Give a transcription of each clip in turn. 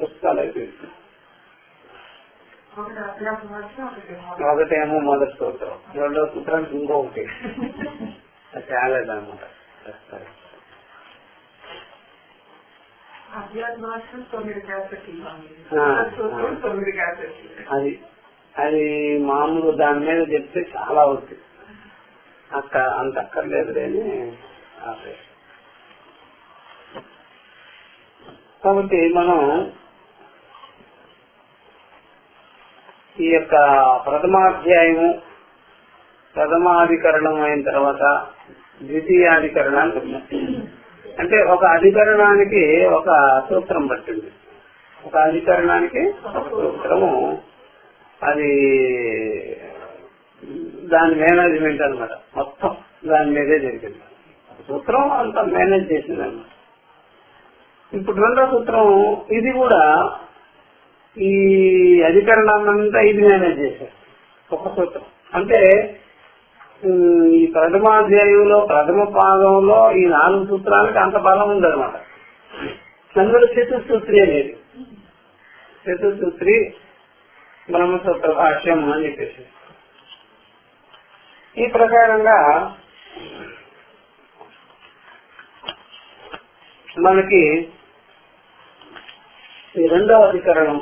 పుస్తకాలు అయితే ఒకటేమో మొదటి సూత్రం, రెండో సూత్రానికి ఇంకొకటి చాలేదన్నమాట. అది అది మామూలు దాని మీద చెప్తే చాలా అవుతుంది, అంత అక్కర్లేదు అని. కాబట్టి మనం ఈ యొక్క ప్రథమాధ్యాయము ప్రథమాధికరణం అయిన తర్వాత ద్వితీయాధికరణానికి ఉన్నాయి. అంటే ఒక అధికరణానికి ఒక సూత్రం పట్టింది, ఒక అధికరణానికి ఒక సూత్రము, అది దాని మేనేజ్మెంట్ అనమాట. మొత్తం దాని మీదే జరిగింది, సూత్రం అంతా మేనేజ్ చేసింది అనమాట. ఇప్పుడు రెండో సూత్రం, ఇది కూడా ఈ అధికరణాన్నంతా ఇది మేనేజ్ చేశారు ఒక సూత్రం. అంటే ఈ ప్రథమాధ్యాయంలో ప్రథమ పాదంలో ఈ 4 సూత్రాలకి అంత బలం ఉందన్నమాట. అందులో చతుసూత్రి అనేది, చతుసూత్రి బ్రహ్మసూత్ర భాష్యం అని చెప్పేసి ఈ ప్రకారంగా మనకి ఈ రెండవ అధికరణం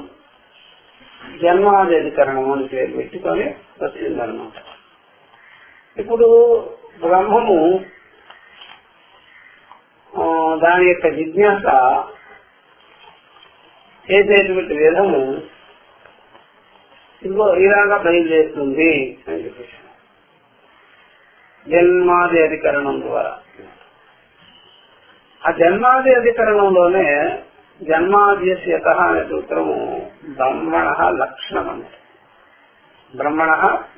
జన్మాది అధికరణం అని పేరు పెట్టుకొని వచ్చిందన్నమాట. ఇప్పుడు బ్రహ్మము దాని యొక్క జిజ్ఞాస చేసేటువంటి విధము ఇంకో ఇలాగా బయలుదేరుతుంది అని చెప్పేసి జన్మాది అధికరణం ద్వారా. ఆ జన్మాది అధికరణంలోనే జన్మాద్యత అనే సూత్రము బ్రహ్మణ లక్షణం అంటే, బ్రహ్మణ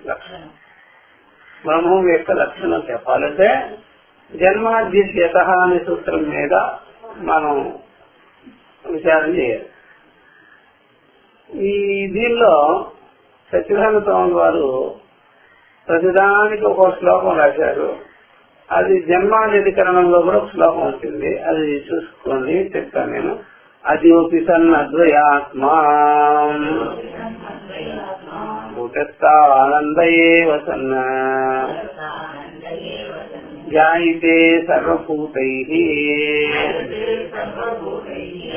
లక్షణం, బ్రహ్మం యొక్క లక్షణం చెప్పాలంటే జన్మాద్యత అనే సూత్రం మీద మనం విచారం చేయాలి. ఈ దీనిలో సత్యనారాయణ స్వామి వారు ప్రతిదానికి ఒక శ్లోకం రాశారు. అది జన్మాధికరణంలో కూడా ఒక శ్లోకం ఉంటుంది, అది చూసుకోండి, చెప్తాను నేను. అద్యోపి సన్ అద్వయాత్మా భూతస్థానందయేవ సన్న జాయితే సర్వభూతైః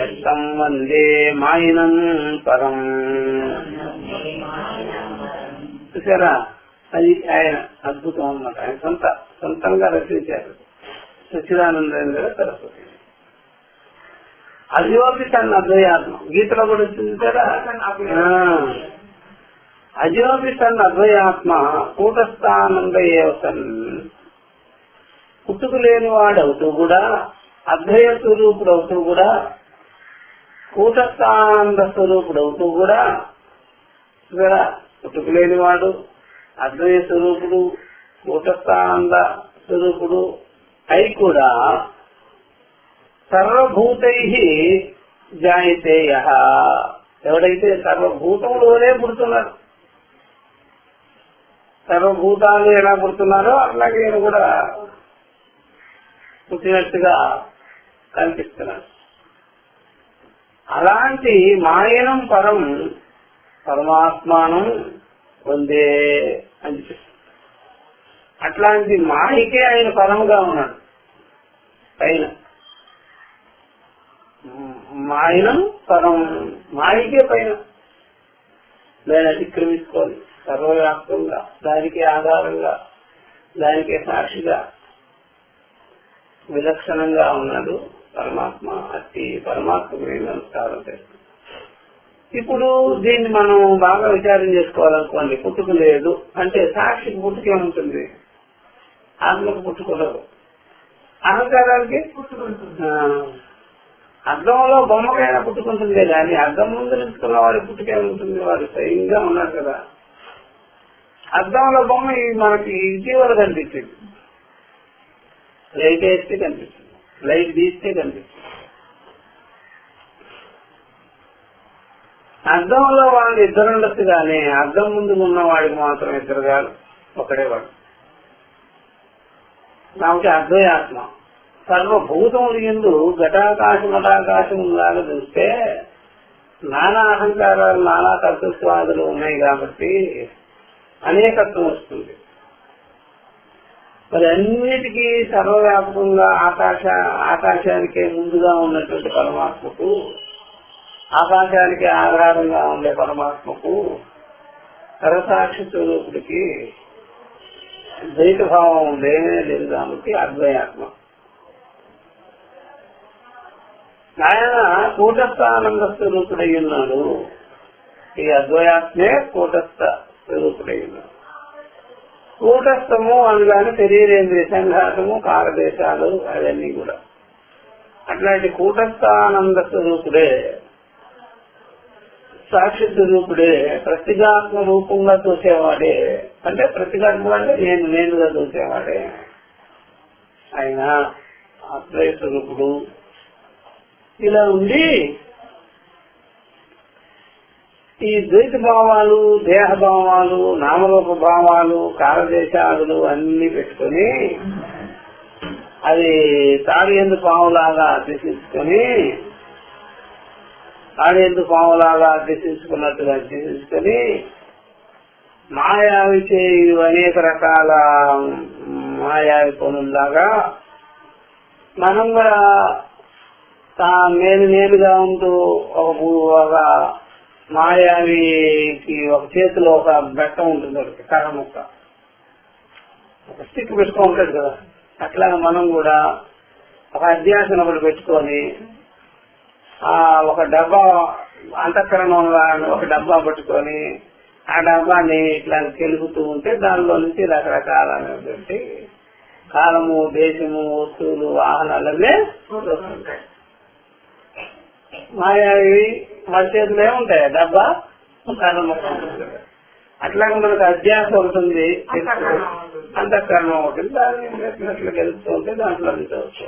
యత్తం వందే మాయినం పరం. చూసారా, అది ఆయన అద్భుతం అన్నమాట. ఆయన సొంతంగా రచించారు సచ్చిదానందేంద్ర సరస్వతి. అజోపి తన అద్వయాత్మ గీతలో కూడా చూసారా, అజోపి తన అద్వయాత్మ కూటస్థానంద ఏవసన్, పుట్టుకు లేని వాడవుతూ కూడా, అద్వయ స్వరూపుడు అవుతూ కూడా, కూటస్థానంద స్వరూపుడు అవుతూ కూడా, పుట్టుకు లేనివాడు, అద్వయ స్వరూపుడు, కూటస్థానంద స్వరూపుడు అయి కూడా సర్వభూతై జాయితే యః, ఎవడైతే సర్వభూతములోనే పుడుతున్నాడు, సర్వభూతాలు ఎలా పుడుతున్నారో అలాగే నేను కూడా పుట్టినట్టుగా కనిపిస్తున్నాడు. అలాంటి మాయనం పరం పరమాత్మానం పొందే అని చెప్పి, అట్లాంటి మాయకే ఆయన పరముగా ఉన్నాడు. పైన మాయనం పరం, మాయకే పైన దాన్ని అతిక్రమించుకోవాలి. సర్వవ్యాప్తంగా దానికి ఆధారంగా, దానికే సాక్షిగా విలక్షణంగా ఉన్నాడు పరమాత్మ. అతి పరమాత్మని నమస్కారం చేస్తుంది. ఇప్పుడు దీన్ని మనం బాగా విచారం చేసుకోవాలనుకోండి. పుట్టుక లేదు అంటే సాక్షికి పుట్టుకే ఉంటుంది, ఆత్మకు పుట్టుకోలేదు. అహంకారానికి అర్థంలో బొమ్మకైనా పుట్టుకుంటుంది కానీ అర్థం ముందు నిలుచుకున్న వాడి పుట్టుకే ఉంటుంది. వాడు స్వయంగా ఉన్నాడు కదా. అర్థంలో బొమ్మ మనకి ఇటీవల కనిపించింది, లైట్ వేస్తే కనిపిస్తుంది, లైట్ తీస్తే కనిపిస్తుంది. అర్థంలో వాళ్ళు ఇద్దరుండొచ్చు కానీ అర్థం ముందు ఉన్న వాడికి మాత్రం ఇద్దరు కాదు, ఒకడే వాడు. కాబట్టి అద్వయాత్మ. సర్వభూతములు యందు ఘటాకాశమటాకాశములాగా చూస్తే నానా అహంకారాలు నానా కర్తృత్వాదులు ఉన్నాయి కాబట్టి అనేకత్వం వస్తుంది. మరి అన్నిటికీ సర్వవ్యాపకంగా ఆకాశానికే ముందుగా ఉన్నటువంటి పరమాత్మకు, ఆకాశానికి ఆధారంగా ఉండే పరమాత్మకు, సర్వసాక్షి స్వరూపుడికి ద్వైత భావం లేనే లేదు కాబట్టి అద్వయాత్మ. ఆయన కూటస్థానంద స్వరూపుడై ఉన్నాడు. ఈ అద్వయాత్మే కూటస్థ స్వరూపుడై ఉన్నాడు. కూటస్థము అనగానే శరీరేంద్రియ సంఘాతము, కాలదేశాలు అవన్నీ కూడా అట్లాంటి కూటస్థానంద స్వరూపుడే, సాక్షి స్వరూపుడే, ప్రతిగాత్మ రూపంగా చూసేవాడే. అంటే ప్రతిగాత్మ అంటే నేనుగా చూసేవాడే ఆయన అద్వయ స్వరూపుడు. ఇలా ఉండి ఈ ద్వైత భావాలు, దేహభావాలు, నామరూప భావాలు, కాలదేశాలు అన్ని పెట్టుకుని అది తాడియందు పాములాగా అభ్యసించుకొని అభ్యసించుకున్నట్టుగా అభ్యసించుకొని మాయావి చేయు అనేక రకాల మాయావి పనుల్లాగా మనం కూడా నేనుగా ఉంటూ ఒక మాయావికి ఒక చేతిలో ఒక బెట్ట ఉంటుంది, ఒకటి కర్ర ముక్క, ఒక స్టిక్ పెట్టుకో ఉంటుంది కదా. అట్లాగే మనం కూడా ఒక అధ్యాసన ఒకటి పెట్టుకొని ఒక డబ్బా అంతఃకరణంలో ఒక డబ్బా పట్టుకొని ఆ డబ్బాని ఇట్లా తెలుగుతూ ఉంటే దానిలో నుంచి రకరకాలైనటువంటి కాలము, దేశము, వస్తువులు, వాహనాలనే వస్తుంటాయి. మాయావి మన చేతిలో ఏముంటాయి, డబ్బా అట్లాగే మనకు అధ్యాస ఉంటుంది, అంతఃకరణం ఉంటుంది, దాన్ని ఎట్లా గెలుస్తూ ఉంటే దాంట్లో అనిపించవచ్చు.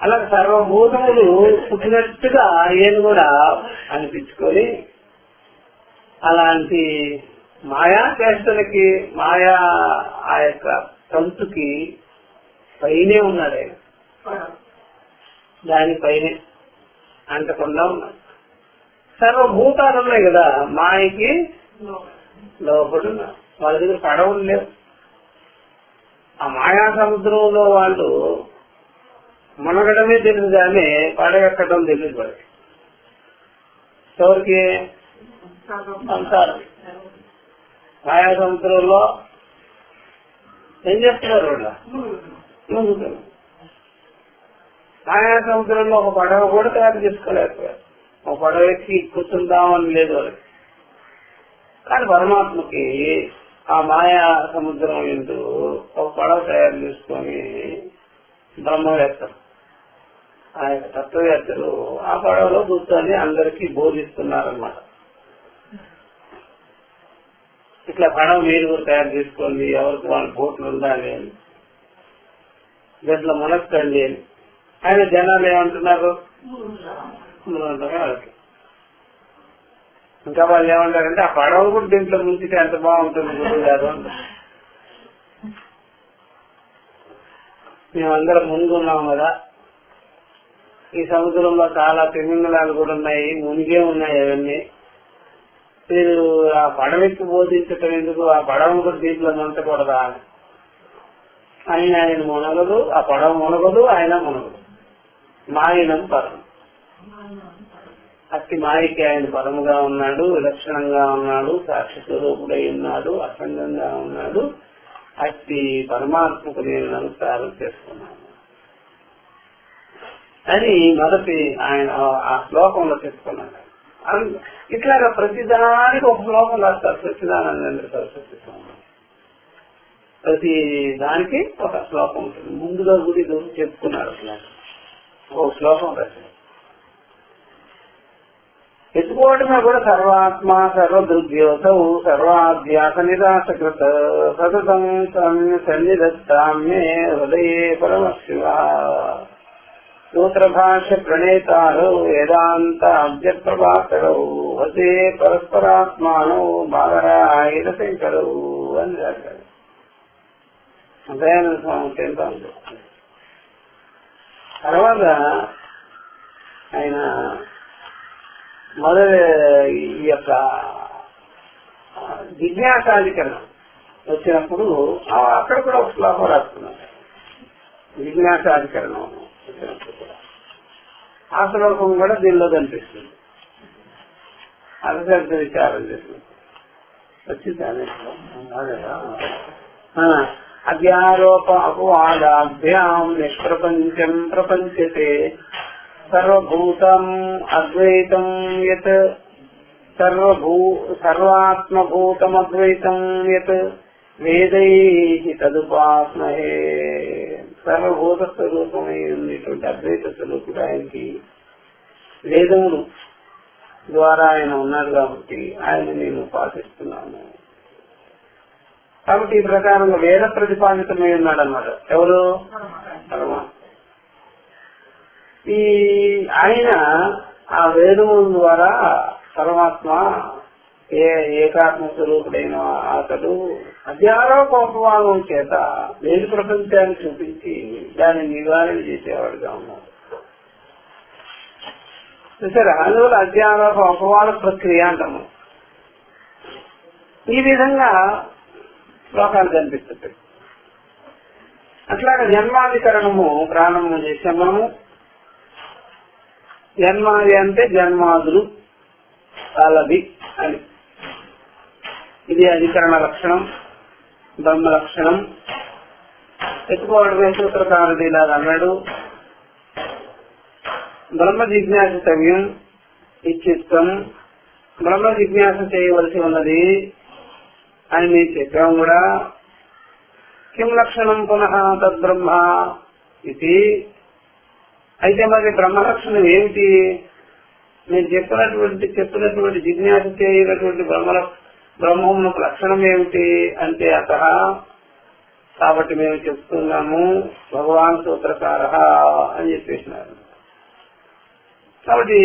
అలాగే సర్వభూతములు పుట్టినట్టుగా ఆయన కూడా అనిపించుకొని అలాంటి మాయా చేష్టలకి, మాయా ఆ యొక్క తంతుకి పైనే ఉన్నాడు ఆయన. దానిపైనే అంటకుండా ఉన్నాడు. సర్వభూతాలు ఉన్నాయి కదా, మాయకి లోపల ఉన్నారు. వాళ్ళ దగ్గర పడవలు లేవు. ఆ మాయా సముద్రంలో వాళ్ళు మునగడమే తెలియదు కానీ పడగెక్కడం తెలియదు. వాళ్ళకి ఎవరికి సంసారం. మాయా సముద్రంలో ఏం చెప్తున్నారు వాళ్ళు, మాయా సముద్రంలో ఒక పడవ కూడా తయారు చేసుకోలేకపోయారు. ఒక పడవ ఎక్కి కూర్చుందామని లేదు వాళ్ళకి. కానీ పరమాత్మకి ఆ మాయా సముద్రం ఎందు ఒక పడవ తయారు చేసుకొని బ్రహ్మవేత్తలు, ఆ యొక్క తత్వవేత్తలు ఆ పడవలో కూర్చొని అందరికీ బోధిస్తున్నారన్నమాట. ఇట్లా పడవ మీరు కూడా తయారు చేసుకోండి, ఎవరికి వాళ్ళ బోట్లు ఉండాలి అని, దీంట్లో మునక్కండి అని. ఆయన జనాలు ఏమంటున్నారు, ఇంకా వాళ్ళు ఏమంటారంటే ఆ పడవ కూడా దీంట్లో ముంచితే ఎంత బాగుంటుంది గురువు గారు. మేమందరం ముందున్నాం కదా, ఈ సముద్రంలో చాలా తిమింగళాలు కూడా ఉన్నాయి, మునిగే ఉన్నాయి. అవన్నీ మీరు ఆ పడవెక్కి బోధించటం ఎందుకు, ఆ పడవ కూడా దీంట్లో ముంచకూడదా అని. ఆయన మునగదు, ఆ పడవ మునగదు, ఆయన మునగదు. మాయనం పరం. అట్టి మాయకి ఆయన పరముగా ఉన్నాడు, విలక్షణంగా ఉన్నాడు, సాక్షి స్వరూపుడై ఉన్నాడు, అఖండంగా ఉన్నాడు. అట్టి పరమాత్మకు నేను నమస్కారం చేసుకున్నాను అని మొదటి ఆయన ఆ శ్లోకంలో చెప్పుకున్నాడు. ఇట్లాగా ప్రతిదానికి ఒక శ్లోకం రాస్తారు సచ్చిదానంద సరస్వతి స్వామి. ప్రతి దానికి ఒక శ్లోకం ఉంటుంది. ముందుగా గుడి చెప్పుకున్నారు అట్లా ఒక శ్లోకం రాశారు. ఎత్తుకోవటమే కూడా సర్వాత్మ సర్వదృగ్యోసౌ సర్వాధ్యాస నిరాశకృత సతతం సన్నిధత్తామ్యే హృదయే పరమశివ. సూత్రభాష్య ప్రణేతారౌ వేదాంత అభ్యప్రభాకరౌ వసే పరస్పరాత్మానౌ బాలరాయణ శంకరౌ అని రాశారు. దయానంద స్వామి టెంపుల్ ఉంది. తర్వాత ఆయన మొదటి ఈ యొక్క జిజ్ఞాసాధికరణం వచ్చినప్పుడు అక్కడ కూడా ఒక శ్లోకం రాస్తున్నారు. జిజ్ఞాసాధికరణం వచ్చినప్పుడు కూడా ఆ శ్లోకం కూడా దీనిలో కనిపిస్తుంది. అర్థ విచారం చేస్తుంది. వచ్చింది అధ్యారోప అపవాదాభ్యాం నిష్ప్రపంచం ప్రపంచతే సర్వభూతం అద్వైతం యత్ సర్వాత్మభూతం అద్వైతం యత్ వేదైః తదుపాస్మహే. సర్వభూత స్వరూపమై ఉన్నటువంటి అద్వైత స్వరూపుడు ఆయనకి వేదములు ద్వారా ఆయన ఉన్నాడు కాబట్టి ఆయన నేను ఉపాసిస్తున్నాను. కాబట్టి ఈ ప్రకారంగా వేద ప్రతిపాదితమై ఉన్నాడు అన్నమాట. ఎవరు? పరమాత్మ. ఈ ఆయన ఆ వేదముల ద్వారా పరమాత్మ ఏకాత్మ స్వరూపుడైన అతడు అధ్యారోపవాదం చేత వేద ప్రపంచాన్ని చూపించి దాన్ని నివారణ చేసేవాడుగా ఉన్నాడు. చూసారా, అందువల్ల అధ్యారోప అపవాద ప్రక్రియ అంటాము. ఈ విధంగా శ్లోకాలు కనిపిస్తుంటాయి. అట్లాగే జన్మాధికరణము ప్రారంభం చేసాం మనము. జన్మాది అంటే జన్మాదులు కాలది అని. ఇది అధికరణ లక్షణం, బ్రహ్మ లక్షణం. ఎత్తుకోవడమే సూత్రకారుడు ఇలాగా అన్నాడు. బ్రహ్మ జిజ్ఞాసితవ్యం ఇచ్చిత్తం. బ్రహ్మ జిజ్ఞాస చేయవలసి ఉన్నది అని మేము చెప్పాము కూడా. కిం లక్షణం పునః తద్బ్రహ్మ ఇది. అయితే మరి బ్రహ్మలక్షణం ఏమిటి? నేను చెప్పినటువంటి జిజ్ఞాస చేయనటువంటి బ్రహ్మమునకు లక్షణం ఏమిటి అంటే అతః, కాబట్టి మేము చెప్తున్నాము భగవాన్ సూత్రకార అని చెప్పేసినారు. కాబట్టి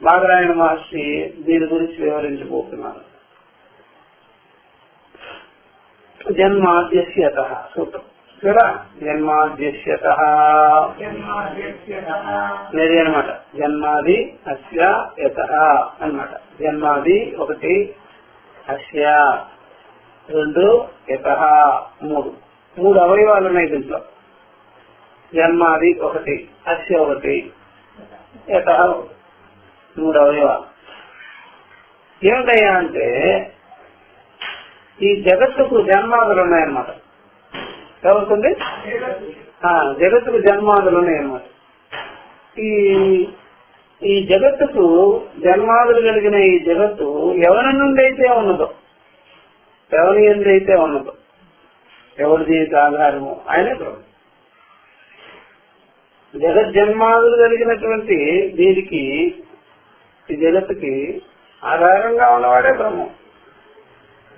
బాదరాయణ మహర్షి దీని గురించి వివరించబోతున్నారు. జన్మాద్యస్యతః సూత్రం చూడ. జన్మాద్యస్యతః అనేది అనమాట. జన్మాది అస్య యతః అన్నమాట. జన్మాది ఒకటి, అస్య రెండు, యతః మూడు అవయవాలు ఉన్నాయి దీంట్లో. జన్మాది ఒకటి, అస్య ఒకటి, యతః మూడు అవయవాలు. ఏమిటయ్యా అంటే ఈ జగత్తుకు జన్మాదులు ఉన్నాయన్నమాట. ఎవరుంది? జగత్తుకు జన్మాదులు ఉన్నాయన్నమాట. ఈ జగత్తుకు జన్మాదులు కలిగిన ఈ జగత్తు ఎవరి నుండి అయితే ఉన్నదో, ఎవరి ఎందైతే ఉన్నదో, ఎవరి దీనికి ఆధారము ఆయనే బ్రహ్మ. జగజ్జన్మాదులు కలిగినటువంటి దీనికి, ఈ జగత్తుకి ఆధారంగా ఉన్నవాడే బ్రహ్మం.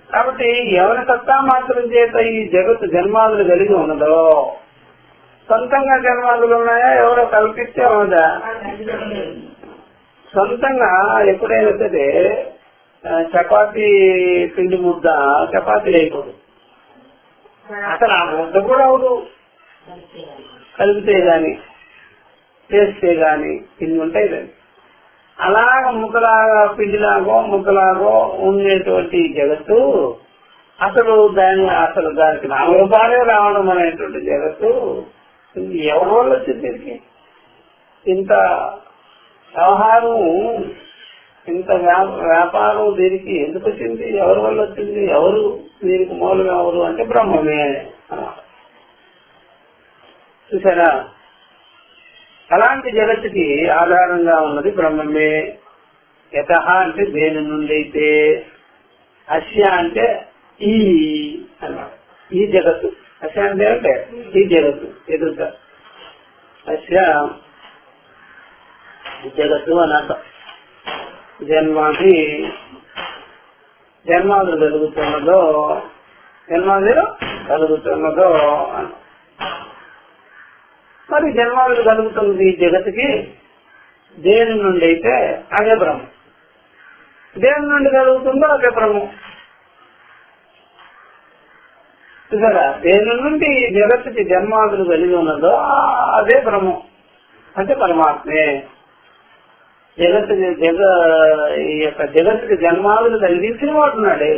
కాబట్టి ఎవరి సత్తా మాత్రం చేత ఈ జగత్తు జన్మాదులు కలిగి ఉన్నదో, సొంతంగా జన్మాదులు ఉన్నాయా ఎవరో కల్పిస్తే ఉన్నదా? సొంతంగా ఎప్పుడైనా సరే చపాతీ పిండి ముద్ద చపాతీ అయిపోదు, అసలు ఆ ముద్ద కూడా అవదు. కలిపితే గాని, చేస్తే గాని ఇన్ని ఉంటాయి దాన్ని. అలాగ ముద్దలాగా పిండిలాగో ముద్దలాగో ఉండేటువంటి జగత్తు అసలు దానికి నామరూపాలే రావడం అనేటువంటి జగత్తు ఎవరి వల్ల వచ్చింది? దీనికి ఇంత వ్యవహారం, ఇంత వ్యాపారం దీనికి ఎందుకు వచ్చింది? ఎవరి వల్ల వచ్చింది? ఎవరు దీనికి మూలం? ఎవరు అంటే బ్రహ్మమే. చూసారా, అలాంటి జగత్తుకి ఆధారంగా ఉన్నది బ్రహ్మమే. యతః అంటే దేని నుండి అయితే, అస్య అంటే ఈ అన్నమాట. ఈ జగత్తు అస్య అంటే ఈ జగత్తు ఎదుట అస్య జగత్తు అని అర్థం. జన్మాదులు కలుగుతున్నదో అన్న. మరి జన్మాదులు కలుగుతుంది ఈ జగత్తుకి దేని నుండి అయితే అదే బ్రహ్మం. దేని నుండి కలుగుతుందో అదే బ్రహ్మం. చూసారా, దేని నుండి జగత్తుకి జన్మాదులు కలిగి ఉన్నదో అదే బ్రహ్మం అంటే పరమాత్మే. ఈ యొక్క జగత్తుకి జన్మాదులు కలిగించిన వాడున్నాడే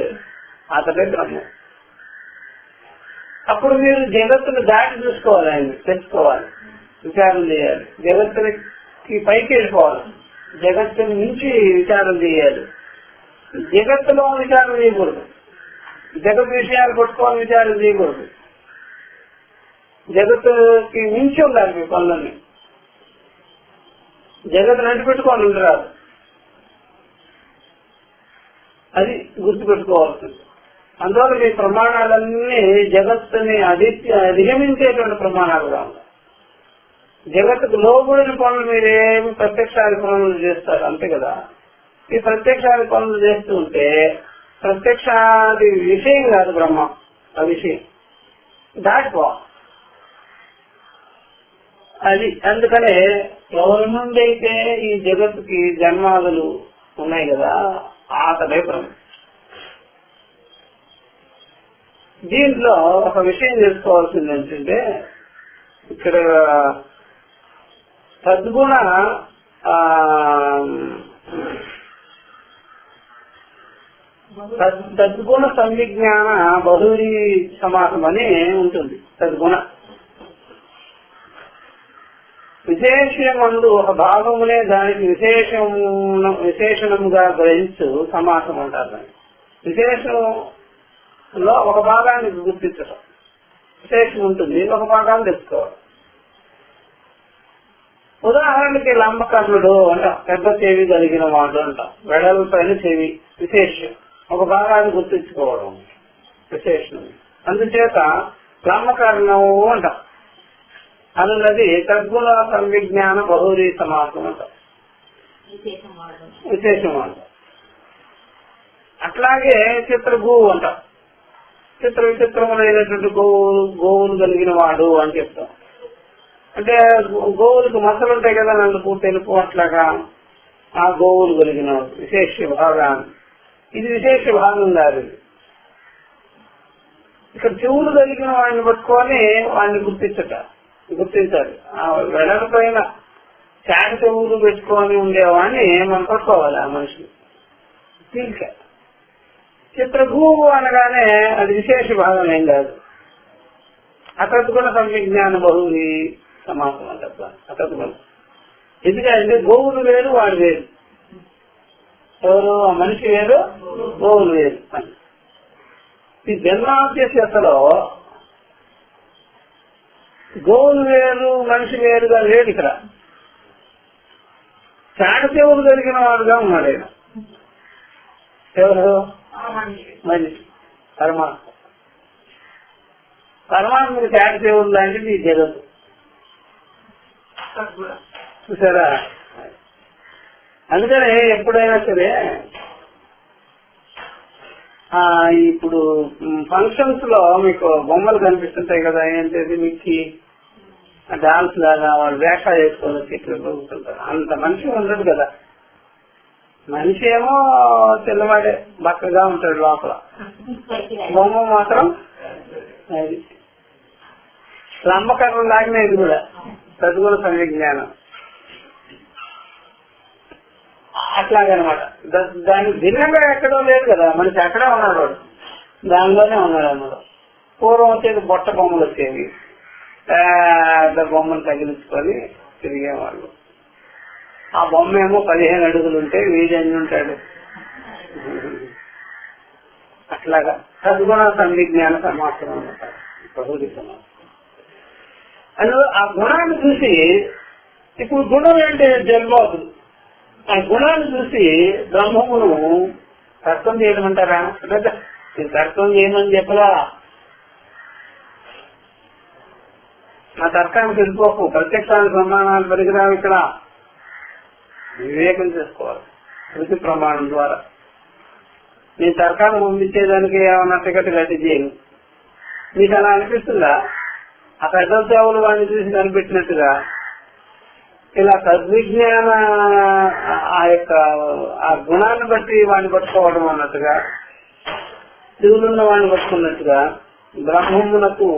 అతడే బ్రహ్మం. అప్పుడు మీరు జగత్తును దాటి చూసుకోవాలి, ఆయన తెలుసుకోవాలి, విచారం చేయాలి. జగత్తుకి పైకి వెళ్ళిపోవాలి, జగత్తుని మించి విచారం చేయాలి. జగత్తులో విచారం చేయకూడదు, జగత్ విషయాలు పట్టుకోవాలని విచారం చేయకూడదు. జగత్తుకి మించి ఉండాలి మీ పనులన్నీ. జగత్తు నంటి పెట్టుకోవాలి ఉండరాదు, అది గుర్తుపెట్టుకోవాల్సింది. అందువల్ల మీ ప్రమాణాలన్నీ జగత్తుని అధిగమించేటువంటి ప్రమాణాలుగా ఉన్నాయి. జగత్తుకు లోబడిన పనులు మీరేమి ప్రత్యక్షాది పనులు చేస్తారు అంతే కదా. ఈ ప్రత్యక్షాది పనులు చేస్తూ ఉంటే ప్రత్యక్షాది విషయం కాదు బ్రహ్మ, ఆ విషయం దాటిపో అది. అందుకనే ఎవరి నుండి అయితే ఈ జగత్తుకి జన్మాదులు ఉన్నాయి కదా అతడే బ్రహ్మ. దీంట్లో ఒక విషయం తెలుసుకోవాల్సింది ఏంటంటే, ఇక్కడ సద్గుణ సద్గుణ సంవిజ్ఞాన బహుళీ సమాసం అని ఉంటుంది. సద్గుణ విశేషమందు ఒక భాగమునే దానికి విశేషణముగా గ్రహించు సమాసం అంటారు. విశేషంలో ఒక భాగాన్ని గుర్తించడం, విశేషం ఉంటుంది, ఒక భాగాన్ని తెలుసుకోవాలి. ఉదాహరణకి లంబకర్ణుడు అంట, పెద్ద చెవి కలిగిన వాడు అంట, వెడల్పైన చెవి విశేషం, ఒక భాగాన్ని గుర్తించుకోవడం విశేషం. అందుచేత లంబకర్ణము అంట అన్నది సద్గుణ సంవిజ్ఞాన బహుళీ సమాసం అంట, విశేషం అంట. అట్లాగే చిత్రభూ అంట, చిత్ర విచిత్రములైనటువంటి గోవులు కలిగిన వాడు అని చెప్తాం. అంటే గోవులకు మసలు ఉంటాయి కదా, నన్ను తెలుపు అట్లాగా ఆ గోవులు కలిగిన విశేష భాగాన్ని, ఇది విశేష భాగం కాదు. ఇక్కడ చెవులు కలిగిన వాడిని పట్టుకొని వాడిని గుర్తించాలి. ఆ వెడల పైన చాట చెవులు పెట్టుకొని ఉండేవాడిని మనం పట్టుకోవాలి ఆ మనిషిని. ఇంకా చిత్రభూము అనగానే అది విశేష భాగం ఏం కాదు. అతద్గుణ సంవిజ్ఞాన బహుళీ సమాసం అంటారు. అతద్గుణ ఎందుకంటే గోవులు వేరు వాడు వేరు, ఎవరు ఆ మనిషి వేరు గోవులు వేరు అని. ఈ జన్మాద్యశలో గోవులు వేరు మనిషి వేరుగా లేడు. ఇక్కడ చాట చెవులు కలిగిన వాడుగా ఉన్నాడు ఆయన. ఎవరు? మనిషి, పరమాత్మ. పరమాత్మకి చాట చెవులు లాంటిది ఈ జగత్తు. చూసారా? అందుకని ఎప్పుడైనా సరే ఇప్పుడు ఫంక్షన్స్ లో మీకు బొమ్మలు కనిపిస్తుంటాయి కదా, ఏంటది మీకు డాన్స్ లాగా వాళ్ళు వేషాలు వేసుకొని చెట్లుంటారు. అంత మనిషి ఉండదు కదా. మనిషి ఏమో తెల్లవాడే బక్కగా ఉంటాడు, లోపల బొమ్మ మాత్రం అది లంబకర్ణం లాగానే. ఇది కూడా సద్గుణ సంవిజ్ఞానం అట్లాగనమాట. దానికి భిన్నంగా ఎక్కడో లేదు కదా, మనిషి అక్కడే ఉన్నాడు, దానిలోనే ఉన్నాడు అన్నాడు. పూర్వం వచ్చేది బొట్ట బొమ్మలు వచ్చేవి, పెద్ద బొమ్మను తగిలించుకొని తిరిగేవాళ్ళు. ఆ బొమ్మ ఏమో 15 అడుగులు ఉంటే వీడు ఎన్ని ఉంటాడు. అట్లాగా సద్గుణ సంవిజ్ఞాన సమాసం అన్నమాట, బహుళీ సమాసం. అందులో ఆ గుణాన్ని చూసి, ఇప్పుడు గుణం ఏంటి? జన్మాదులు. ఆ గుణాన్ని చూసి బ్రహ్మమును తర్కం చేయమంటారా? తర్కం చేయమని చెప్పలా. నా తర్కానికి వెళ్ళిపోకు, ప్రత్యక్షానికి ప్రమాణాలు పరిగిరావు. ఇక్కడ వివేకం చేసుకోవాలి శృతి ప్రమాణం ద్వారా. నేను తర్కాన్ని పంపించేదానికి ఏమన్నా టికెట్ గట్టి చేయను. మీకు అలా అనిపిస్తుందా? ఆ పెద్ద సేవలు వాడిని చూసి కనిపెట్టినట్టుగా ఇలా సద్విజ్ఞాన ఆ గుణాన్ని బట్టి వాడిని పట్టుకోవడం అన్నట్టుగా, శివులున్న వాడిని పట్టుకున్నట్టుగా బ్రహ్మమునకు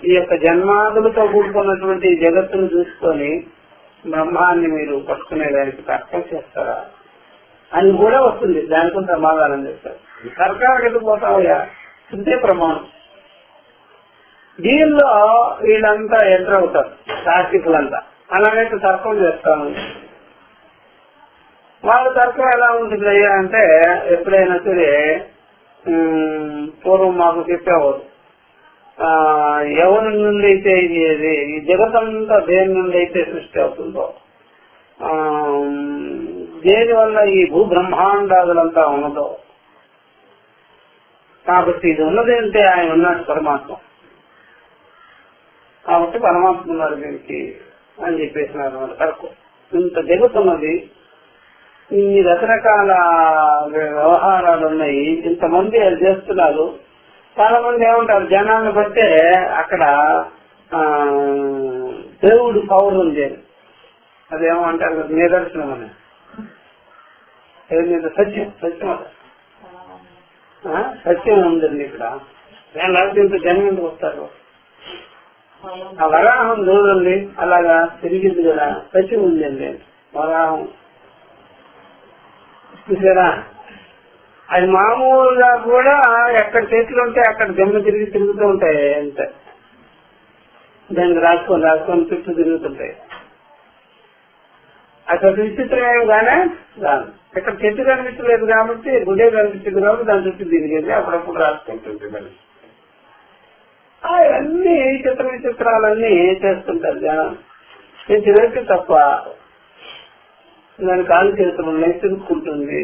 ఈ యొక్క జన్మాదులతో కూడుకున్నటువంటి జగత్తును చూసుకొని బ్రహ్మాన్ని మీరు పట్టుకునేదానికి తర్కం చేస్తారా అని కూడా వస్తుంది. దానికి సమాధానం చేస్తారు. తర్కానికి ఎందుకు పోతావయ్యా, ఇంతే ప్రమాణం. దీనిలో వీళ్ళంతా ఎంటర్ అవుతారు, తార్కికులంతా. అలాగైతే తర్కం చేస్తాము. వాళ్ళ తర్కం ఎలా ఉంటుంది అయ్యా అంటే, ఎప్పుడైనా సరే పూర్వం మాకు చెప్పేవారు, ఎవరి నుండి అయితే ఈ జగతంతా దేని నుండి అయితే సృష్టి అవుతుందో, దేని వల్ల ఈ భూబ్రహ్మాండాదులంతా ఉన్నదో, కాబట్టి ఇది ఉన్నది అంటే ఆయన ఉన్నాడు పరమాత్మ. కాబట్టి పరమాత్మ ఉన్నారు దీనికి అని చెప్పేసినారు మన తరకు. ఇంత జరుగుతున్నది, ఇన్ని రకరకాల వ్యవహారాలు ఉన్నాయి, ఇంతమంది అది చేస్తున్నారు. చాలా మంది ఏమంటారు, జనాన్ని బట్టే అక్కడ దేవుడు పవర్ ఉంది, అదేమంటారు నిదర్శనం అని. సత్యం సత్యం సత్యం ఉందండి ఇక్కడ. లేకపోతే ఇంత జనం ఎందుకు వస్తారు? ఆ వరాహం చూడండి, అలాగా తిరిగింది కదా, సత్యం ఉందండి వరాహం. చూసారా, అది మామూలుగా కూడా ఎక్కడ చేతులు ఉంటే అక్కడ దెమ్మ తిరుగుతూ ఉంటాయి అంతే. దానికి రాసుకొని చుట్టూ తిరుగుతుంటాయి. అక్కడ విచిత్రం ఏమి కానీ రాదు. ఇక్కడ చెట్టు కనిపించలేదు కాబట్టి, గుడే కనిపించదు కాబట్టి దాని చుట్టూ తిరిగేది అప్పుడప్పుడు రాసుకుంటుంది. అవన్నీ విచిత్రాలన్నీ చేస్తుంటారు జనం. నేను తిరిగితే తప్ప దాని కాలు చేతులు ఉన్నాయి, తిరుగుకుంటుంది.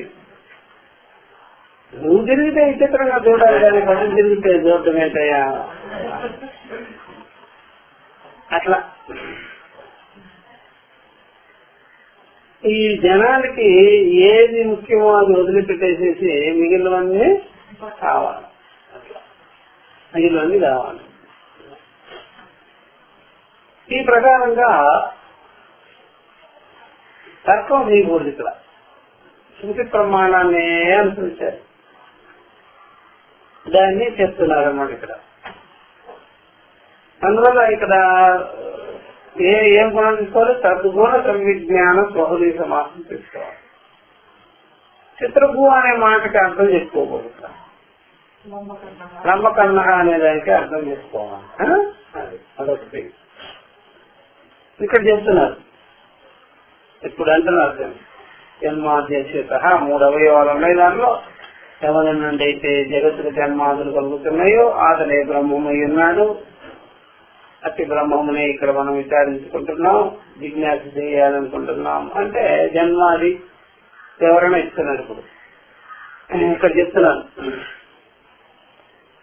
నువ్వు తిరిగితే విచిత్రంగా చూడాలి కానీ పక్కన తిరిగితే చూడటం ఏంటయ్యా? అట్లా ఈ జనానికి ఏది ముఖ్యమో అది వదిలిపెట్టేసేసి మిగిలినవన్నీ కావాలి. మిగిలినవన్నీ కావాలి. ఈ ప్రకారంగా తర్కం చేయకూడదు. ఇక్కడ శృతి ప్రమాణాన్ని అనుసరించారు, దాన్ని చెప్తున్నారన్నమాట ఇక్కడ. అందువల్ల ఇక్కడ ఏం గుణం తీసుకోవాలి? సద్గుణ సంవిజ్ఞాన స్వహృది సమాసం తీసుకోవాలి. చిత్రభూ అనే మాటకి అర్థం చేసుకోకూడదు. బ్రహ్మకర్ణ అనే దానికి అర్థం చేసుకోవాలి. అదొకటి ఇక్కడ చెప్తున్నారు. ఇప్పుడు అంటున్నారు, జన్మాద్యత 3 అవయవాలు ఉన్నాయి. దాంట్లో ఎవరి నుండి అయితే జగత్తుకు జన్మాదులు కలుగుతున్నాయో అతనే బ్రహ్మమై ఉన్నాడు. అతి బ్రహ్మమునే ఇక్కడ మనం విచారించుకుంటున్నాం, జిజ్ఞాస చేయాలనుకుంటున్నాం. అంటే జన్మాది ఎవరైనా ఇస్తున్నారు. ఇప్పుడు ఇక్కడ చెప్తున్నారు,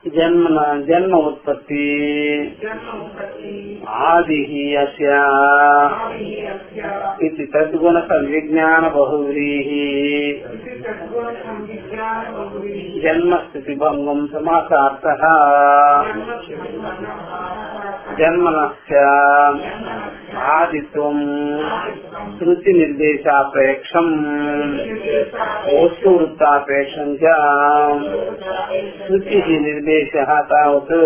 జన్మ ఉత్పత్తి ఆది ఇది తద్గుణ సంవిజ్ఞాన బహువ్రీహి జన్మస్థితి భంగం సమాసార్థః జన్మనస్య ఆదిత్వం శృతి నిర్దేశాపేక్షం వస్తువృత్తాపేక్షం చ శృతి నిర్దేశః తావత్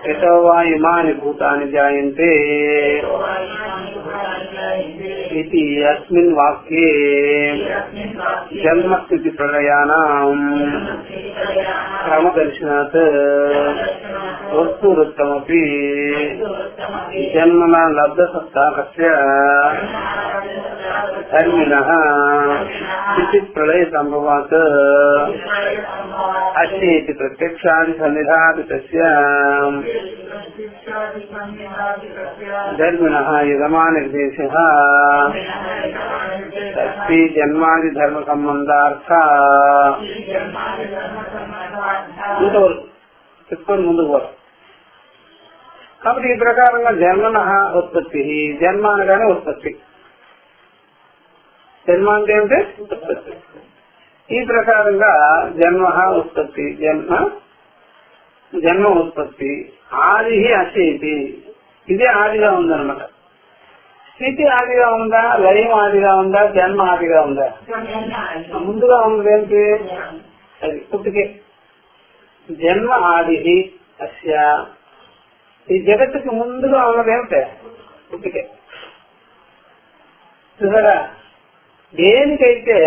యతో వా ఇమాని భూతాని జాయంతే इति अस्मिन् वाक्ये जन्मस्थिति प्रलयानां क्रमदर्शनात् वस्तुवृत्तमपि जन्मना लब्धसत्ताकस्य धर्मिणः स्थितिप्रलयसम्भवात् अस्येति प्रत्यक्षादिसन्निधापितस्य धर्मिणः यजमानिर्देशः अस्ति जन्मादि धर्म संबंधार्थ ఇంతవరకు చెప్పుకొని ముందుకు పోతాం. కాబట్టి ఈ ప్రకారంగా జన్మన ఉత్పత్తి, జన్మ అనగానే ఉత్పత్తి. జన్మ అంటే ఏమిటి? ఉత్పత్తి. ఈ ప్రకారంగా జన్మ ఉత్పత్తి, జన్మ ఉత్పత్తి ఆది అసేతి, ఇదే ఆదిగా ఉందన్నమాట. స్థితి ఆదిగా ఉందా, లయం ఆదిగా ఉందా, జన్మ ఆదిగా ఉందా? ముందుగా ఉన్నది ఏంటి? అది పుట్టుకే. జన్మ ఆది అస్య. ఈ జగత్తుకి ముందుగా ఉన్నదేమిటే పుట్టికే. చూసారా, దేనికైతే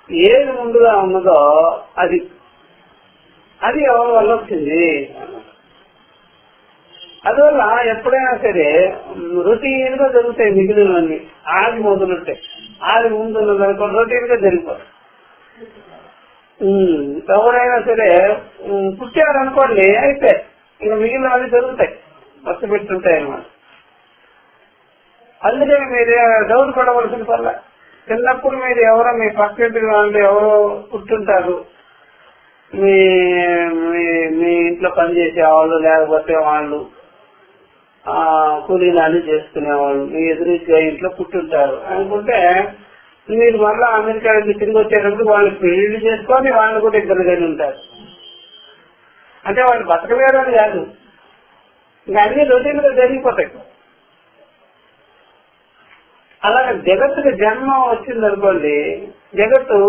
ఏది ముందుగా ఉన్నదో అది అది ఎవరి వల్ల వచ్చింది. అందువల్ల ఎప్పుడైనా సరే రొటీన్ గా జరుగుతాయి మిగిలినవన్నీ. ఆది మొదలుంటాయి, ఆది ముందు రొటీన్ గా జరిగిపోతాయి. ఎవరైనా సరే పుట్టారనుకోండి అయితే ఇక మిగిలినవన్నీ జరుగుతాయి, ఖర్చు పెట్టుంటాయి అన్నమాట. అందుకని మీరు డౌట్ పడవలసిన పర్లే. చిన్నప్పుడు మీరు ఎవరో మీ పక్కింటికి వాళ్ళు ఎవరో పుట్టుంటారు, మీ మీ ఇంట్లో పనిచేసే వాళ్ళు, లేకపోతే వాళ్ళు కూలీలు అన్ని చేసుకునేవాళ్ళు మీ ఎదురుగా ఇంట్లో పుట్టుంటారు అనుకుంటే, మీరు మళ్ళా అమెరికా తిరిగి వచ్చేటప్పుడు వాళ్ళు పెళ్లి చేసుకొని వాళ్ళు కూడా ఇద్దరుగానే ఉంటారు. అంటే వాళ్ళు బతకలేరు అని కాదు, ఇంకా అన్ని రొటీన్ గా జరిగిపోతాయి. అలాగే జగత్తుకి జన్మ వచ్చిందనుకోండి, జగత్తు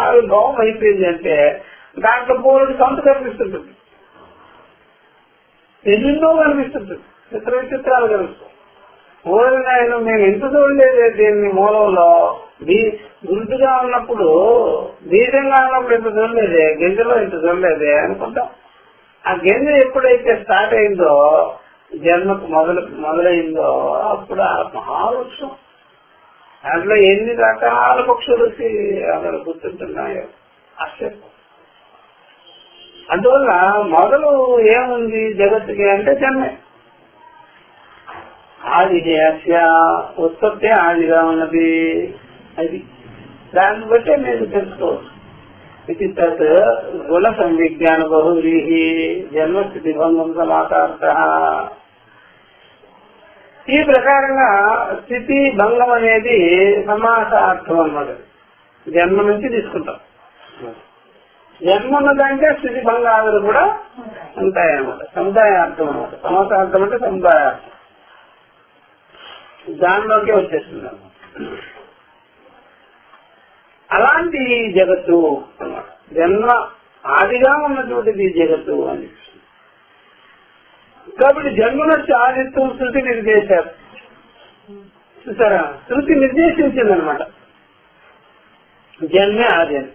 ఆవిర్భావం అయిపోయింది అంటే దాంట్లో బోర్డు సొంత కనిపిస్తుంటుంది, ఎన్నెన్నో కనిపిస్తుంటుంది, చిత్ర విచిత్రాలు కనిపిస్తాయి. నేను మేము ఎంత చూడలేదు దీన్ని మూలంలో. గుర్తుగా ఉన్నప్పుడు, బీజంగా ఉన్నప్పుడు ఇంత చూడలేదే, గింజలో ఇంత చూడలేదే అనుకుంటాం. ఆ గింజ ఎప్పుడైతే స్టార్ట్ అయిందో, జన్మకు మొదలైందో, అప్పుడు ఆ మహావృక్షం దాంట్లో ఎన్ని రకాల పక్షులు అక్కడ గుర్తుంటున్నాయో ఆశ్చర్యం. అందువల్ల మొదలు ఏముంది జగత్తుకి అంటే జన్మే. ఆది ఉత్పత్తి ఆదిగా ఉన్నది. అది దాన్ని బట్టే మీరు తెలుసుకోవచ్చు. ఇది తత్ గుణ సంవిజ్ఞాన బహువ్రీహి జన్మస్థితి భంగం సమాచారత. ఈ ప్రకారంగా స్థితి భంగం అనేది సమాసార్థం అన్నమాట. జన్మ నుంచి తీసుకుంటాం. జన్మ ఉన్నదంటే స్థితి భంగాలు కూడా ఉంటాయన్నమాట. సముదాయార్థం అన్నమాట. సమాసార్థం అంటే సముదాయార్థం, దానిలోకి వచ్చేస్తుంది అన్నమాట. అలాంటి జగత్తు అన్నమాట. జన్మ ఆదిగా ఉన్నటువంటిది జగత్తు అని. కాబట్టి జన్మనొచ్చి ఆదిత్వం శృతి నిర్దేశారు. చూసారా, శృతి నిర్దేశించిందనమాట. జన్మే ఆది అని.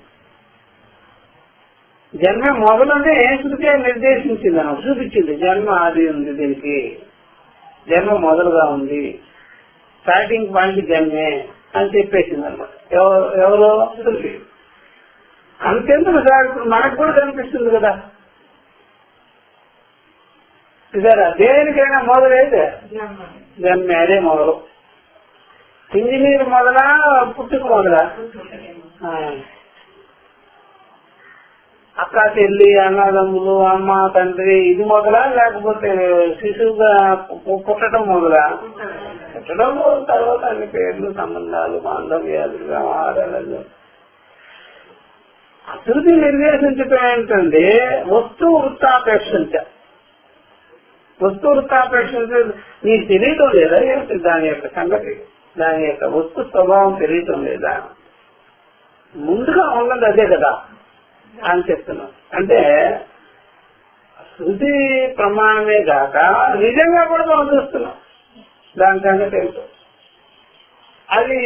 జన్మే మొదలునే శృతి నిర్దేశించింది అన్నమాట, చూపించింది. జన్మ ఆది ఉంది, దీనికి జన్మ మొదలుగా ఉంది, స్టార్టింగ్ పాయింట్ జన్మే అని చెప్పేసింది అనమాట. ఎవరో శృతి. అంతెందుకు సార్, ఇప్పుడు మనకు కూడా కనిపిస్తుంది కదా. చూసారా, దేనికైనా మొదలైతే జన్మే, అదే మొదలు. ఇంజనీర్ మొదలా, పుట్టుక మొదలా? అక్క చెల్లి అన్నదమ్ములు అమ్మ తండ్రి ఇది మొదలా, లేకపోతే శిశువుగా పుట్టడం మొదలా? పుట్టడం తర్వాత అన్ని పేర్లు, సంబంధాలు, బాంధవ్యాలు, వ్యవహారాలు. శృతి నిర్దేశించటం ఏంటంటే వస్తువు వృత్తాపేక్షించ. వస్తువు వృత్తాపేక్షించ నీకు తెలియటం లేదా ఏంటి దాని యొక్క సంగతి, దాని యొక్క వస్తు స్వభావం తెలియటం లేదా? ముందుగా ఉన్నది అదే కదా అని చెప్తున్నాం. అంటే శృతి ప్రమాణమే కాక నిజంగా కూడా మనం చూస్తున్నాం దాని సంగతి ఏంటో. అది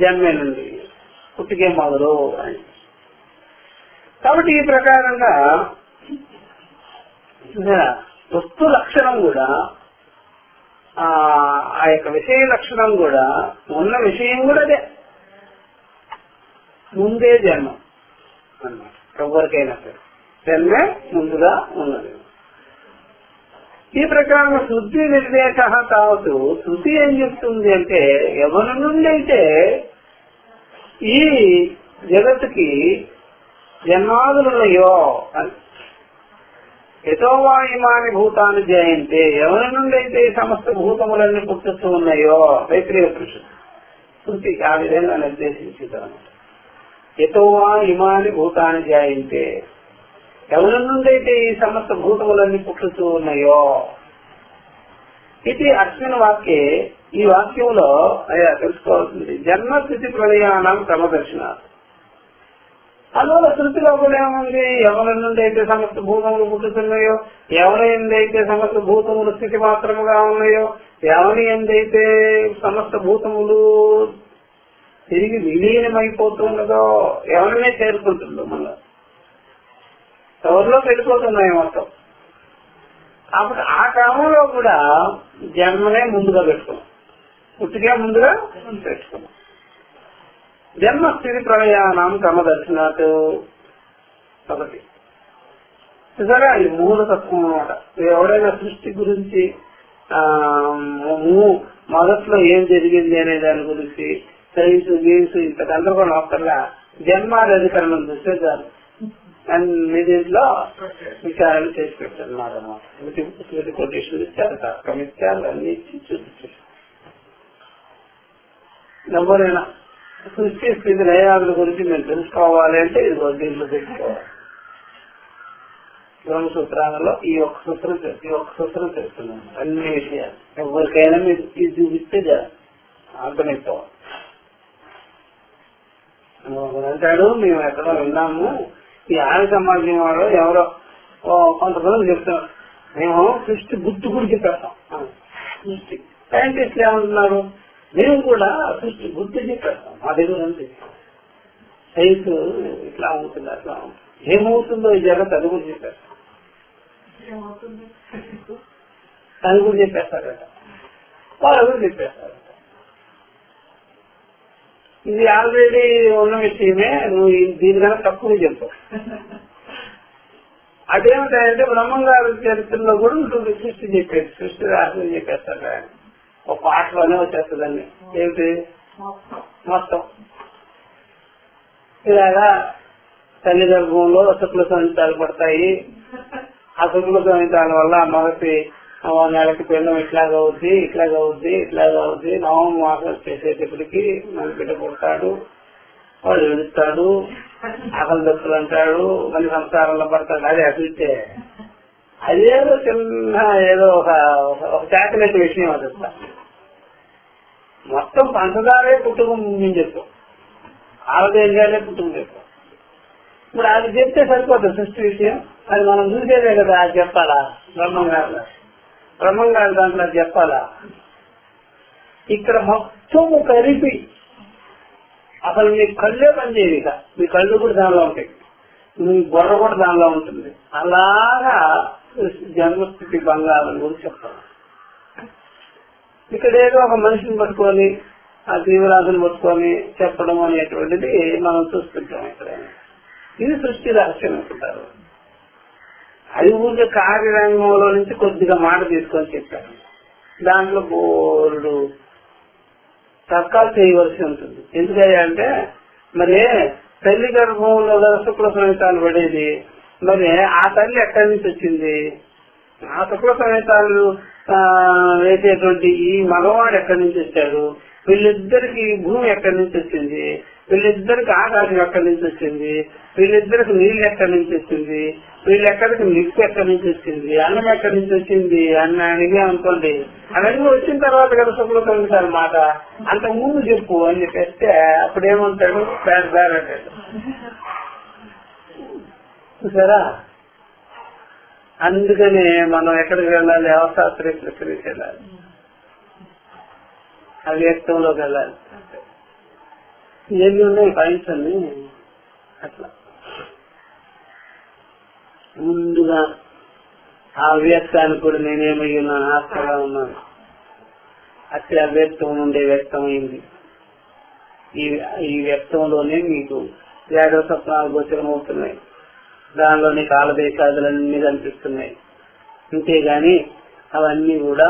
జన్మేనండి, పుట్టికే మొదలు అని. కాబట్టి ఈ ప్రకారంగా వస్తు లక్షణం కూడా, ఆ యొక్క విషయ లక్షణం కూడా, ఉన్న విషయం కూడా అదే. ముందే జన్మ అన్నమాట. ఎవరికైనా సరే జన్మే ముందుగా ఉన్నది. ఈ ప్రకారంగా శృతి నిర్దేశ కావచ్చు. శృతి ఏం చెప్తుంది అంటే, ఎవరి నుండి అయితే ఈ జగత్తుకి జన్మాదులున్నాయో అని. యతోవా ఇమాని భూతాన్ని జయంతే, ఎవరి నుండి అయితే సమస్త భూతములన్నీ పుట్టుతూ ఉన్నాయో, తైత్రీయ పురుషుడు శృతి ఆ విధంగా నిర్దేశించుతాను. యతోవా ఇమాని భూతాన్ని జయంతే, ఎవరి నుండి అయితే ఈ సమస్త భూతములన్నీ పుట్టుతూ ఉన్నాయో. ఇది అస్మిన్ వాక్యే, ఈ వాక్యంలో అయ్యా తెలుసుకోవాల్సింది జన్మస్థితి ప్రళయానం క్రమదర్శనాలు. అందువల్ల శృతిలో కూడా ఏముంది, ఎవరి నుండి అయితే సమస్త భూతములు పుట్టుతున్నాయో, ఎవరి ఎందైతే సమస్త భూతములు స్థితి మాత్రముగా ఉన్నాయో, ఎవరి ఎందైతే సమస్త భూతములు తిరిగి విలీనమైపోతున్నదో ఎవరినే చేరుకుంటుందో మళ్ళా ఎవరిలో వెళ్ళిపోతున్నాయి మొత్తం. అప్పుడు ఆ క్రమంలో కూడా జన్మనే ముందుగా పెట్టుకున్నాం, పుట్టిగా ముందుగా పెట్టుకున్నాం. జన్మస్థితి ప్రళయానం క్రమదర్శనాత్ ఒకటి సరే. ఇది మూలతత్వం అన్నమాట. ఎవడైనా సృష్టి గురించి మొదట్లో ఏం జరిగింది అనే దాని గురించి సైన్స్ గేమ్స్ ఇంత గందరగోళం అవసరంగా జన్మాది అధికరణం చూస్తే చాలు అన్ని దీంట్లో విచారణ చేసి పెట్టారు అన్నమాట. కొటేషన్ ఇచ్చారు, తర్కం ఇచ్చారు, అన్ని ఇచ్చి చూపించారు. ఎవరైనా సృష్టి స్థితి లయాల గురించి మేము తెలుసుకోవాలి అంటే ఇది దీంట్లో తెలుసుకోవాలి. బ్రహ్మసూత్రాలలో ఈ ఒక్క సూత్రం తెలుస్తున్నాం అన్ని విషయాలు. ఎవరికైనా మీరు ఇది చూపిస్తే అర్థమైపోవాలి. అంటాడు, మేము ఎక్కడో విన్నాము, ఈ ఆర్య సమాజం వాడు ఎవరో కొంతమంది చెప్తున్నారు, మేము సృష్టి గుర్తు గురించి పెడతాం. సృష్టి సైంటిస్టులు ఏమంటున్నారు, మేము కూడా సృష్టి గుర్తు చెప్పేస్తాం. మా దగ్గర ఉంది సైన్స్, ఇట్లా ఉంటుంది అట్లా ఉంటుంది, ఏమవుతుందో ఈ జగత్ అది కూడా చెప్పేస్తాం, అది కూడా చెప్పేస్తారట, వాళ్ళు కూడా చెప్పేస్తారట. ఇది ఆల్రెడీ ఉన్న విషయమే, నువ్వు దీనికన్నా తక్కువ చెప్పు. అదేమిటంటే బ్రహ్మంగారి చరిత్రలో కూడా ఉంటుంది, సృష్టి చెప్పేది, సృష్టి రాష్ట్రం చెప్పేస్తాడు. ఒక పాటలోనే వచ్చేస్తుందండి, ఏమిటి మొత్తం ఇలాగా తల్లి గర్భంలో శుక్ల సంహితాలు పడతాయి. ఆ శుక్ల సంహితాల వల్ల మొదటి నెలకి పిల్లం ఇట్లాగా అవుద్ది. నవమ మాసం చేసేటప్పటికి మన బిడ్డ పుడతాడు, వాడు వెళుతాడు, ఆకలి దక్కులు అంటాడు, మళ్ళీ సంసారంలో పడతాడు. అది అసలుతే అదేదో చిన్న ఏదో ఒక చాకలెట్ విషయం అది. మొత్తం పంచదారే పుట్టుకం మేము చెప్తాం, ఆలదేశాలే పుట్టుకం చెప్తాం. ఇప్పుడు అది చెప్తే సరిపోతుంది సృష్టి విషయం, అది మనం చూసేదే కదా. అది చెప్పాలా బ్రహ్మంగారు దాంట్లో చెప్పాలా? ఇక్కడ మొత్తం కలిపి అసలు మీ కళ్ళే పనిచేయదు, ఇక మీ కళ్ళు కూడా దానిలో ఉంటాయి, మీ బుర్ర కూడా దానిలో ఉంటుంది. అలాగా జన్మస్థితి బంగారం గురించి చెప్తాను. ఇక్కడ ఏదో ఒక మనిషిని పట్టుకొని ఆ జీవరాశిని పట్టుకొని చెప్పడం అనేటువంటిది మనం చూస్తుంటాం. ఇక్కడ ఇది సృష్టి రహస్యం అనుకుంటారు. అది ఊరికే కార్యరంగంలో నుంచి కొద్దిగా మాట తీసుకొని చెప్పారు. దాంట్లో బోర్డు తర్కాలు చేయవలసి ఉంటుంది. ఎందుకంటే మరి తల్లి గర్భంలో శుక్ల సంహితాలు పడేది, మరి ఆ తల్లి ఎక్కడి నుంచి వచ్చింది, ఆ శుక్ల సంహితాలు వేసేటువంటి ఈ మగవాడు ఎక్కడి నుంచి వచ్చాడు, వీళ్ళిద్దరికి భూమి ఎక్కడి నుంచి వచ్చింది, వీళ్ళిద్దరికి ఆకాశం ఎక్కడి నుంచి వచ్చింది, వీళ్ళిద్దరికి నీళ్ళు ఎక్కడి నుంచి వచ్చింది, వీళ్ళెక్కడికి నిప్పు ఎక్కడి నుంచి వచ్చింది, అన్నం ఎక్కడి నుంచి వచ్చింది అని అడిగి అనుకోండి. అవన్నీ వచ్చిన తర్వాత కదా శుక్ల సంహితాలు మాట, అంతకు ముందు చెప్పు అని చెప్పేస్తే అప్పుడు ఏమంటాడు, పేరు అంటాడు. చూసారా? అందుకని మనం ఎక్కడికి వెళ్ళాలి, అవశాస్త్ర ప్రక్రియకి వెళ్ళాలి, అవ్యక్తంలోకి వెళ్ళాలి. ఏమి ఉన్నాయి పాయింట్స్ అన్ని అట్లా ముందుగా ఆ వ్యక్తానికి కూడా నేనేమై ఉన్నాను, ఆత్మగా ఉన్నాను. అతి అవ్యక్తం నుండి వ్యక్తమైంది. ఈ వ్యక్తంలోనే మీకు జాగ్రత్త స్వప్నాలు గోచరమవుతున్నాయి, దానిలోని కాలదేశాదులన్నీ కనిపిస్తున్నాయి. అంతేగాని అవన్నీ కూడా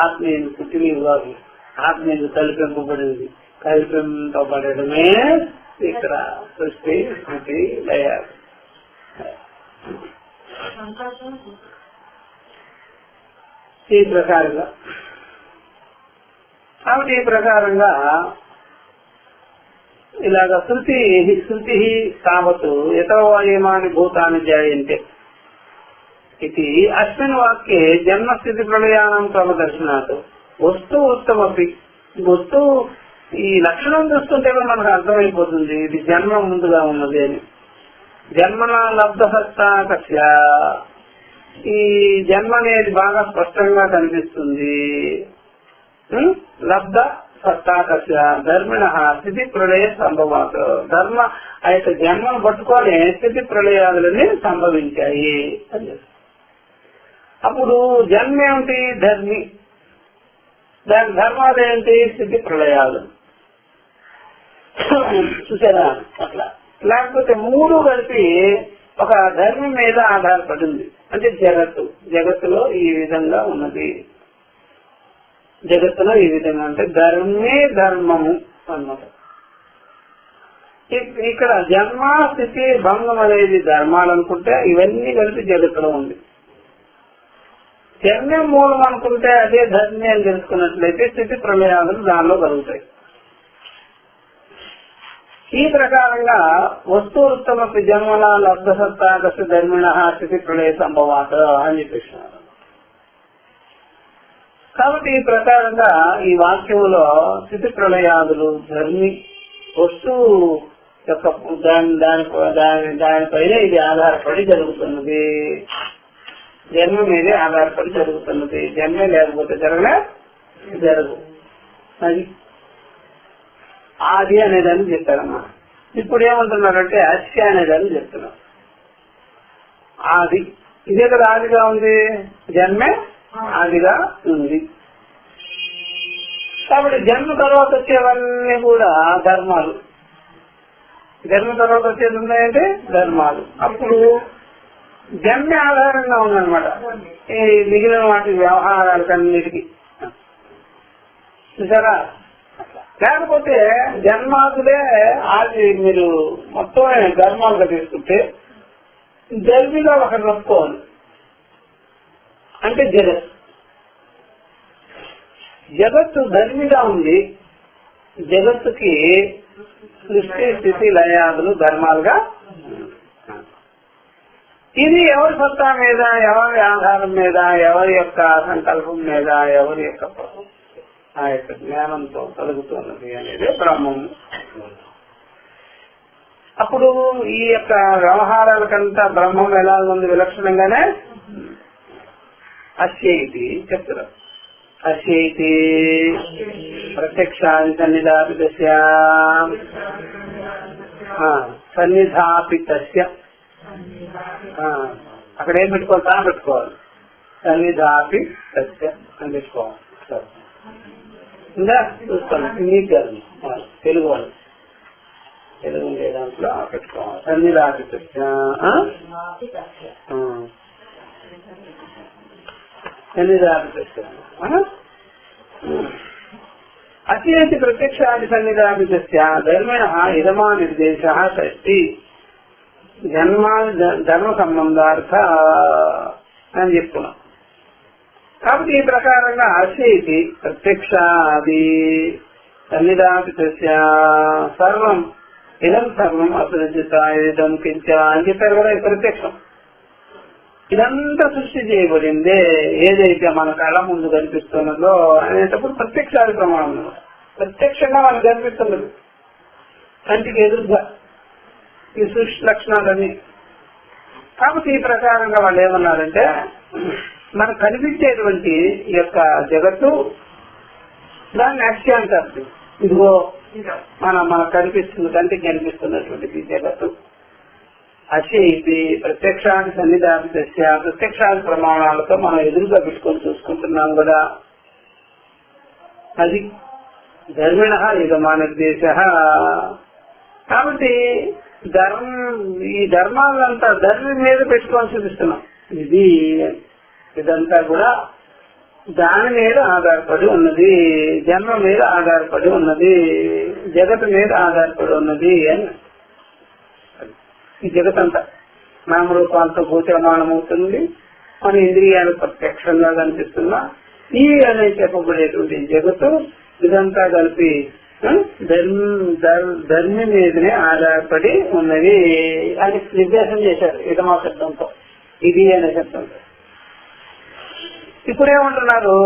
ఆత్మీయులు పుట్టినవి కాదు, ఆత్మీయులు కల్పింపబడింది. కల్పింపబడమే ఇక్కడ సృష్టి స్మృతి లయ. ఈ ప్రకారంగా కాబట్టి ఈ ప్రకారంగా ఇలాగ శృతి తావత్ యథోవాయమాని భూతాన్ని జాయంతే ఇది అస్మిన్ వాక్యే జన్మస్థితి ప్రళయానం క్రమదర్శనాత్ వస్తువు ఉత్తమపి. వస్తువు ఈ లక్షణం చూస్తుంటే మనకు అర్థమైపోతుంది ఇది జన్మ ముందుగా ఉన్నది అని. జన్మన లబ్ధ సత్తా కస్య, ఈ జన్మ అనేది బాగా స్పష్టంగా కనిపిస్తుంది. లబ్ధ సత్తా కస్య ధర్మిణ స్థితి ప్రళయ సంభవాలు, ధర్మ ఆ యొక్క జన్మను పట్టుకొని స్థితి ప్రళయాదులని సంభవించాయి అని. అప్పుడు జన్మ ఏమిటి? ధర్మి. దాని ధర్మాలు ఏంటి? స్థితి ప్రళయాలు. చూసారా అట్లా. లేకపోతే మూడు కలిపి ఒక ధర్మం మీద ఆధారపడింది. అంటే జగత్తులో ఈ విధంగా ఉన్నది. జగత్తులో ఈ విధంగా అంటే ధర్మే ధర్మము అన్నమాట. ఇక్కడ జన్మ స్థితి భంగం అనేది ధర్మాలు అనుకుంటే ఇవన్నీ కలిపి జగత్తులో ఉంది. జన్మే మూలం అనుకుంటే అదే ధర్మే అని తెలుసుకున్నట్లయితే స్థితి ప్రళయాదులు దానిలో కలుగుతాయి. ఈ ప్రకారంగా వస్తువృత్తమపి జన్మల లబ్ధ సత్తా కస్య ధర్మిణ స్థితి ప్రళయ సంభవాత్ అని చెప్పేసినారు. కాబట్టి ఈ ప్రకారంగా ఈ వాక్యంలో స్థితి ప్రళయాదులు ధర్మి వస్తువు యొక్క దానిపైన ఇది ఆధారపడి జరుగుతున్నది. జన్మ మీదే ఆధారపడి జరుగుతున్నది. జన్మే లేకపోతే జరగదు. అది ఆది అనేదాన్ని చెప్పారమ్మా. ఇప్పుడు ఏమంటున్నారంటే అస్య అనేదాన్ని చెప్తున్నారు. ఆది ఇదే కదా ఆదిగా ఉంది. జన్మే ఆదిగా ఉంది. కాబట్టి జన్మ తర్వాత వచ్చేవన్నీ కూడా ధర్మాలు. జన్మ తర్వాత వచ్చేది ఉన్నాయంటే ధర్మాలు. అప్పుడు జన్మ ఆధారంగా ఉందన్నమాట ఈ మిగిలిన వాటి వ్యవహారాలకన్నిటికీ. చూసారా? లేకపోతే జన్మాదులే ఆది మీరు మొత్తం ధర్మాలుగా తీసుకుంటే ధర్మిగా ఒకటి నొప్పుకోవాలి. అంటే జగత్తు ధర్మిగా ఉంది. జగత్తుకి సృష్టి స్థితి లయాదులు ధర్మాలుగా. ఇది ఎవరి సత్తా మీద, ఎవరి ఆధారం మీద, ఎవరి యొక్క సంకల్పం మీద, ఎవరి యొక్క ఆ యొక్క జ్ఞానంతో కలుగుతున్నది అనేది బ్రహ్మము. అప్పుడు ఈ యొక్క వ్యవహారాలకంతా బ్రహ్మం ఎలా ఉంది? విలక్షణంగానే అస్యైతి చెప్తున్నారు. అస్యైతి ప్రత్యక్షాది సన్నిధాపితస్య సన్నిధాపితస్య. అక్కడ ఏం పెట్టుకోవాలి? తా పెట్టుకోవాలి. సన్నిధాపి తస్య అని పెట్టుకోవాలి. ఇంకా చూస్తాను తెలుగు వాళ్ళు తెలుగు ఉండే దాంట్లో పెట్టుకోవాలి. సన్నిధాపి తస్య అత్యంత ప్రత్యక్షాది సన్నిధాపితస్య ధర్మిణ ఇదమా నిర్దేశ షష్ఠి ధర్మ సంబంధార్థ అని చెప్తున్నాం. కాబట్టి ఈ ప్రకారంగా అస్యైతి ప్రత్యక్షాది సన్నిధాపితస్య సర్వం ఇదం సర్వం అసృజిత ఇదం కించ అని చెప్పారు కదా. ఈ ప్రత్యక్షం ఇదంతా సృష్టి చేయబడిందే ఏదైతే మన కళ ముందు కనిపిస్తున్నదో అనేటప్పుడు ప్రత్యక్షాది ప్రమాణం. ప్రత్యక్షంగా మనకు కనిపిస్తున్నది కంటికి ఎదురుగా ఈ సృష్టి లక్షణాలని. కాబట్టి ఈ ప్రకారంగా వాళ్ళు ఏమన్నారంటే మనకు కనిపించేటువంటి ఈ యొక్క జగత్తు దాన్ని అస్య అంటారు. ఇదిగో మనకు కనిపిస్తుంది, కంటికి కనిపిస్తున్నటువంటి జగత్తు అస్య ఇది ప్రత్యక్షాది సన్నిధాపితస్య ప్రత్యక్షాది ప్రమాణాలతో మనం ఎదురుగా పెట్టుకొని చూసుకుంటున్నాం కదా. అది ధర్మిణ ఇదమా నిర్దేశ. కాబట్టి ఈ ధర్మాలంతా ధర్మి మీద పెట్టుకొని చూపిస్తున్నాం. ఇదంతా కూడా దాని మీద ఆధారపడి ఉన్నది, జన్మ మీద ఆధారపడి ఉన్నది, జగత్ మీద ఆధారపడి ఉన్నది అని. ఈ జగతంతా నామరూపాలతో గోచరమానం అవుతుంది. మన ఇంద్రియాలు ప్రత్యక్షంగా కనిపిస్తున్నా ఈ అనే చెప్పబడేటువంటి జగత్తు ఇదంతా కలిపి ధర్మి మీదనే ఆధారపడి ఉన్నది అని నిర్దేశం చేశారు ఇదమా శబ్దంతో, ఇది అనే శబ్దంతో. ఇప్పుడేమంటున్నారు?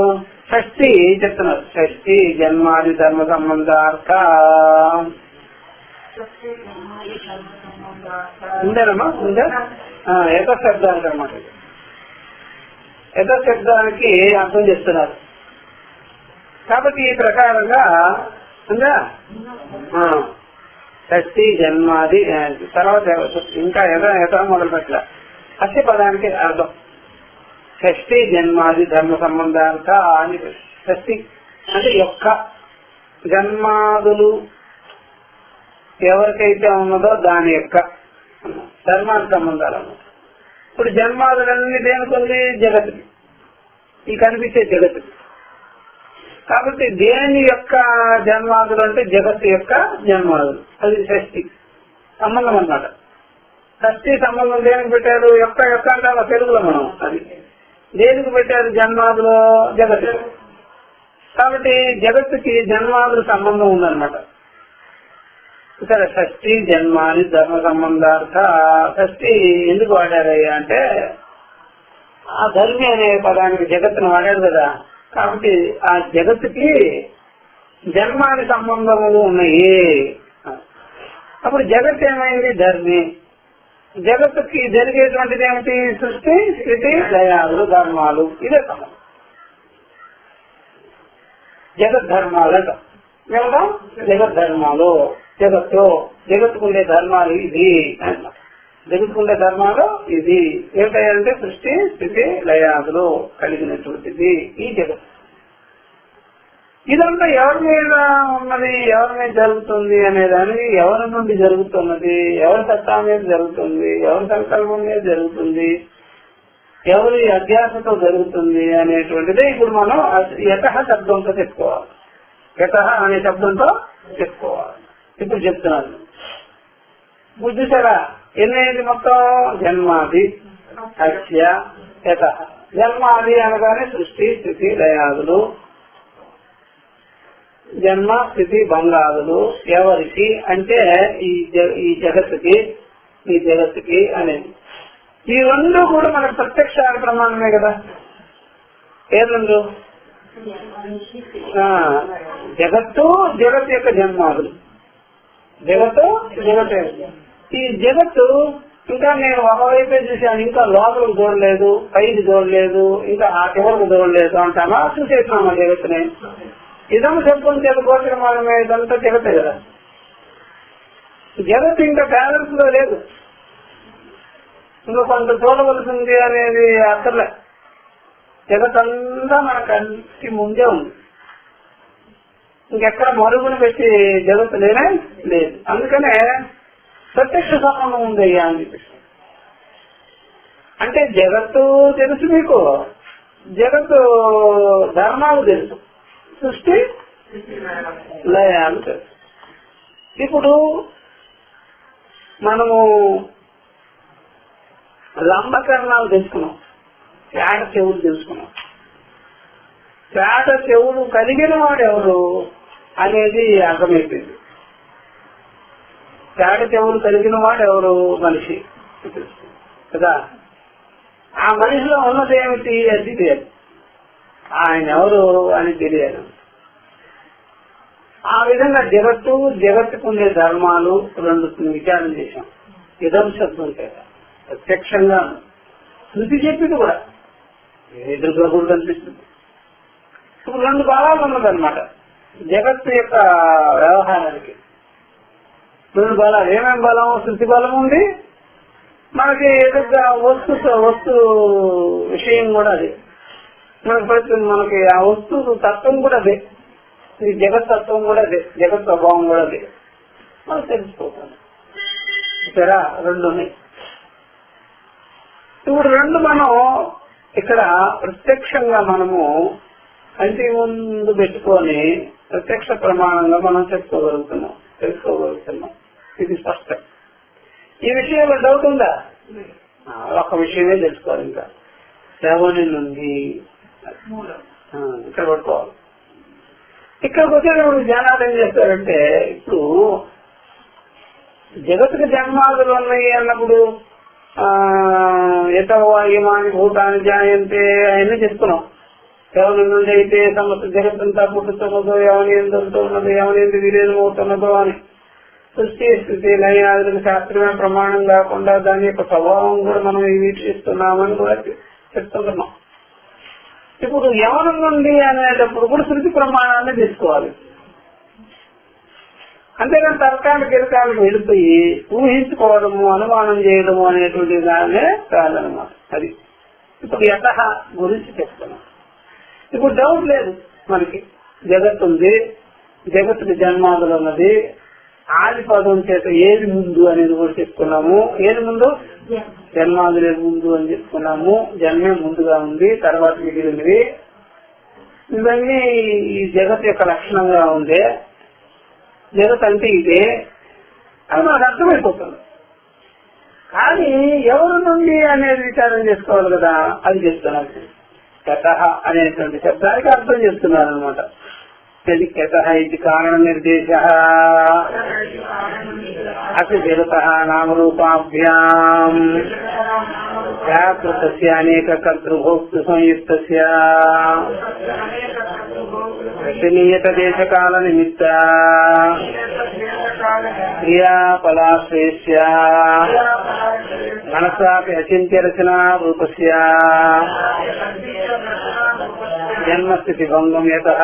షష్ఠి చెప్తున్నారు. షష్ఠి జన్మాది ధర్మ సంబంధార్థ ఉందేనమ్మా ఉందా? యథశబ్దానికి అన్నమాట. యథశబ్దానికి అర్థం చేస్తున్నారు. కాబట్టి ఈ ప్రకారంగా ఉందా? షష్ఠి జన్మాది తర్వాత ఇంకా యథ మొదలు పెట్టల. అస్య పదానికి అర్థం షష్ఠి జన్మాది ధర్మ సంబంధార్థ అని. షష్ఠి అంటే యొక్క జన్మాదులు ఎవరికైతే ఉన్నదో దాని యొక్క ధర్మాది సంబంధాలు అన్నమాట. ఇప్పుడు జన్మాదులన్నీ దేనికి ఉంది? జగత్తుకి, ఈ కనిపించే జగత్తుకి. కాబట్టి దేని యొక్క జన్మాదులు అంటే జగత్తు యొక్క జన్మాదులు. అది షష్ఠి సంబంధం అన్నమాట. షష్ఠి సంబంధం దేనికి పెట్టారు? యొక్క యొక్క అంటే తెలుగులో మనం అది దేనికి పెట్టారు? జన్మాదులు జగత్తు. కాబట్టి జగత్తుకి జన్మాదులు సంబంధం ఉందన్నమాట. ఇక్కడ షష్ఠి జన్మాని ధర్మ సంబంధార్థ. షష్ఠి ఎందుకు వాడారయ్యా అంటే ఆ ధర్మి అనే పదానికి జగత్తును వాడారు కదా. కాబట్టి ఆ జగత్తుకి జన్మాని సంబంధములు ఉన్నాయి. అప్పుడు జగత్ ఏమైంది? ధర్మి. జగత్తుకి జరిగేటువంటిది ఏమిటి? సృష్టి, స్థితి, లయాలు, ధర్మాలు. ఇదే సంబంధం. జగద్ధర్మాలు అంట. ఏమంటాం? జగద్ధర్మాలు. జగత్తుకుండే ధర్మాలు ఇది అంట. జగత్తుకుండే ధర్మాలు ఇది ఏమిటంటే సృష్టి, స్థితి, లయాదులు కలిగినటువంటిది ఈ జగత్. ఇదంతా ఎవరి మీద ఉన్నది, ఎవరి మీద జరుగుతుంది అనేదానికి ఎవరి నుండి జరుగుతున్నది, ఎవరి సత్తా మీద జరుగుతుంది, ఎవరి సంకల్పం మీద జరుగుతుంది, ఎవరి అధ్యాసతో జరుగుతుంది అనేటువంటిది ఇప్పుడు మనం యతః శబ్దంతో చెప్పుకోవాలి. యతః అనే శబ్దంతో చెప్పుకోవాలి. ఇప్పుడు చెప్తున్నాను. బుద్ధిసరా ఎన్నైంది మొత్తం? జన్మాది అస్య యతః. జన్మాది అనగానే సృష్టి, స్థితి, లయాదులు. జన్మ, స్థితి, భంగాదులు ఎవరికి అంటే ఈ జగత్తుకి అనేది. ఈ రెండు కూడా మనకు ప్రత్యక్ష ప్రమాణమే కదా. ఏ రెండు? జగత్తు, జగత్ యొక్క జన్మాదులు. జగత్తు, జగత్. ఈ జగత్తు ఇంకా నేను ఒకవైపే చూశాను, ఇంకా లోపలికి చూడలేదు, పైకి చూడలేదు, ఇంకా ఆ చివరికి చూడలేదు అంటామా? చూసేస్తున్నామా జగత్తుని? ఇదమ్మ శబ్దం చేత గోచరమానమే. ఇదంతా జగతే కదా. జగత్ ఇంకా బ్యాలెన్స్ లో లేదు, ఇంకా కొంత చూడవలసింది అనేది అక్కర్లే. జగత్ అంతా మన కంటి ముందే ఉంది. ఇంకెక్కడ మరుగును పెట్టి జగత్తు లేనే లేదు. అందుకనే ప్రత్యక్ష సంబంధం ఉంది అయ్యా అని చెప్పేసి. అంటే జగత్తు తెలుసు మీకు, జగత్తు ధర్మాలు తెలుసు, సృష్టి లయాలు తెలుసు. ఇప్పుడు మనము లంబకరణాలు తెలుసుకున్నాం, పేట చెవులు తెలుసుకున్నాం. పేట చెవులు కలిగిన వాడు ఎవరు అనేది అర్థమైపోయింది. పేట చెవులు కలిగిన వాడు ఎవరు? మనిషి కదా. ఆ మనిషిలో ఉన్నది ఏమిటి? అది తెలియదు. ఆయన ఎవరు అని తెలియదు. ఆ విధంగా జగత్తుకుండే ధర్మాలు రెండు విచారం చేశాం. ఇదం శబ్దం చేత ప్రత్యక్షంగా శృతి చెప్పింది కూడా ఎదురుగా కూడా కనిపిస్తుంది. ఇప్పుడు రెండు భాగాలు ఉన్నదన్నమాట జగత్తు యొక్క వ్యవహారానికి. రెండు బలాలు. ఏమేం బలం? శృతి బలం ఉంది, మనకి ఎదురుగా వస్తు విషయం కూడా అదే. మనకి ఆ వస్తువు తత్వం కూడా అదే, ఈ జగత్ తత్వం కూడా అదే, జగత్ స్వభావం కూడా అదే మనం తెలిసిపోతాం. సరే, రెండు ఉన్నాయి. ఇప్పుడు రెండు మనం ఇక్కడ ప్రత్యక్షంగా మనము కంటి ముందు పెట్టుకొని ప్రత్యక్ష ప్రమాణంగా మనం తెలుసుకోగలుగుతున్నాం. ఇది స్పష్టం. ఈ విషయంలో డౌట్ ఉందా? ఒక విషయమే తెలుసుకోవాలి. ఇంకా శ్రవణి నుండి ఇక్కడ పట్టుకోవాలి. ఇక్కడికి వచ్చేటప్పుడు జనాలు ఏం చేస్తారంటే, ఇప్పుడు జగత్తుకి జన్మాదులు ఉన్నాయి అన్నప్పుడు యతవాయుమాని భూతాన్ని జాయంతే అవన్నీ చెప్తున్నాం. ఎవరి నుండి అయితే సమస్త జగత్తంతా పుట్టుతున్నదో, ఎవరి ఎందుతున్నదో, ఎవరి ఎందు విలీనమవుతున్నదో అని. సృష్టి స్థితి లయాదులకు శాస్త్రమే ప్రమాణం కాకుండా దాని యొక్క స్వభావం కూడా మనం వీక్షిస్తున్నామని కూడా చెప్తున్నాం. ఇప్పుడు యవనం నుండి అనేటప్పుడు కూడా శృతి ప్రమాణాన్ని తీసుకోవాలి. అంతేగాని తర్కానికి ఎరకాలకు వెళ్ళిపోయి ఊహించుకోవడము అనుమానం చేయడము అనేటువంటి దానే కాదనమాట. అది ఇప్పుడు యతః గురించి చెప్తున్నాం. ఇప్పుడు డౌట్ లేదు మనకి. జగత్ ఉంది, జగత్తుకి జన్మాదులు ఉన్నది, ఆది పదం చేత ఏది ముందు అనేది కూడా చెప్పుకున్నాము. ఏది ముందు? జన్మాదులే ముందు అని చెప్పుకున్నాము. జన్మే ముందుగా ఉంది, తర్వాత మిగిలినవి. ఇవన్నీ ఈ జగత్ యొక్క లక్షణంగా ఉంది. జగత్ అంటే ఇదే అది మనకు అర్థమైపోతుంది. కానీ ఎవరి నుండి అనేది విచారం చేసుకోవాలి కదా, అది చెప్తున్నారు. యతః అనేటువంటి శబ్దానికి అర్థం చేస్తున్నారు అనమాట. యతః ఇది కారణ నిర్దేశ అతి జగతః నామరూపాభ్యాం వ్యాకృతస్య అనేక కర్తృభోక్తృ సంయుక్తస్య నియత దేశకాల నిమిత్త క్రియాఫలాశ్రయస్య మనసాపి అచింత్య రచనా రూపస్య జన్మస్థితి భంగం యతః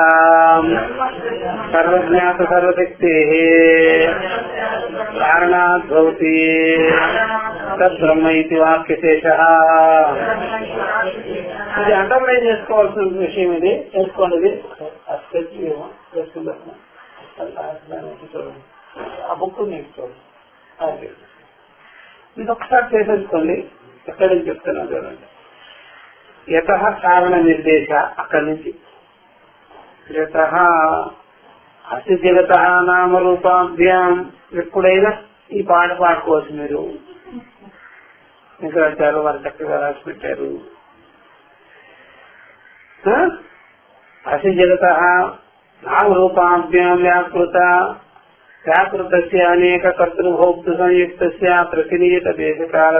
సర్వజ్ఞాత సర్వశక్తేః కారణాత్ భవతి తద్బ్రహ్మ ఇది వాక్యశేషః. ఇది అండర్లైన్ చేసుకోవాల్సిన విషయం. ఇది చేసుకోండి. ఆ బుక్ నీకు చూడండి. ఇది ఒకసారి చేసేసుకోండి. ఎక్కడి నుంచి చెప్తున్నా చూడండి. యతః కారణ నిర్దేశ, అక్కడి నుంచి యతః అతి జగతః నామరూపాభ్యాం. ఎప్పుడైనా ఈ పాట పాడుకోవచ్చు మీరు. శంకరాచార్య వారు చక్కగా రాసి పెట్టారు. అతి జగతః నామరూపాభ్యాం వ్యాకృతస్య అనేక కర్తృభోక్తృ సంయుక్తస్య ప్రతినియత దేశకాల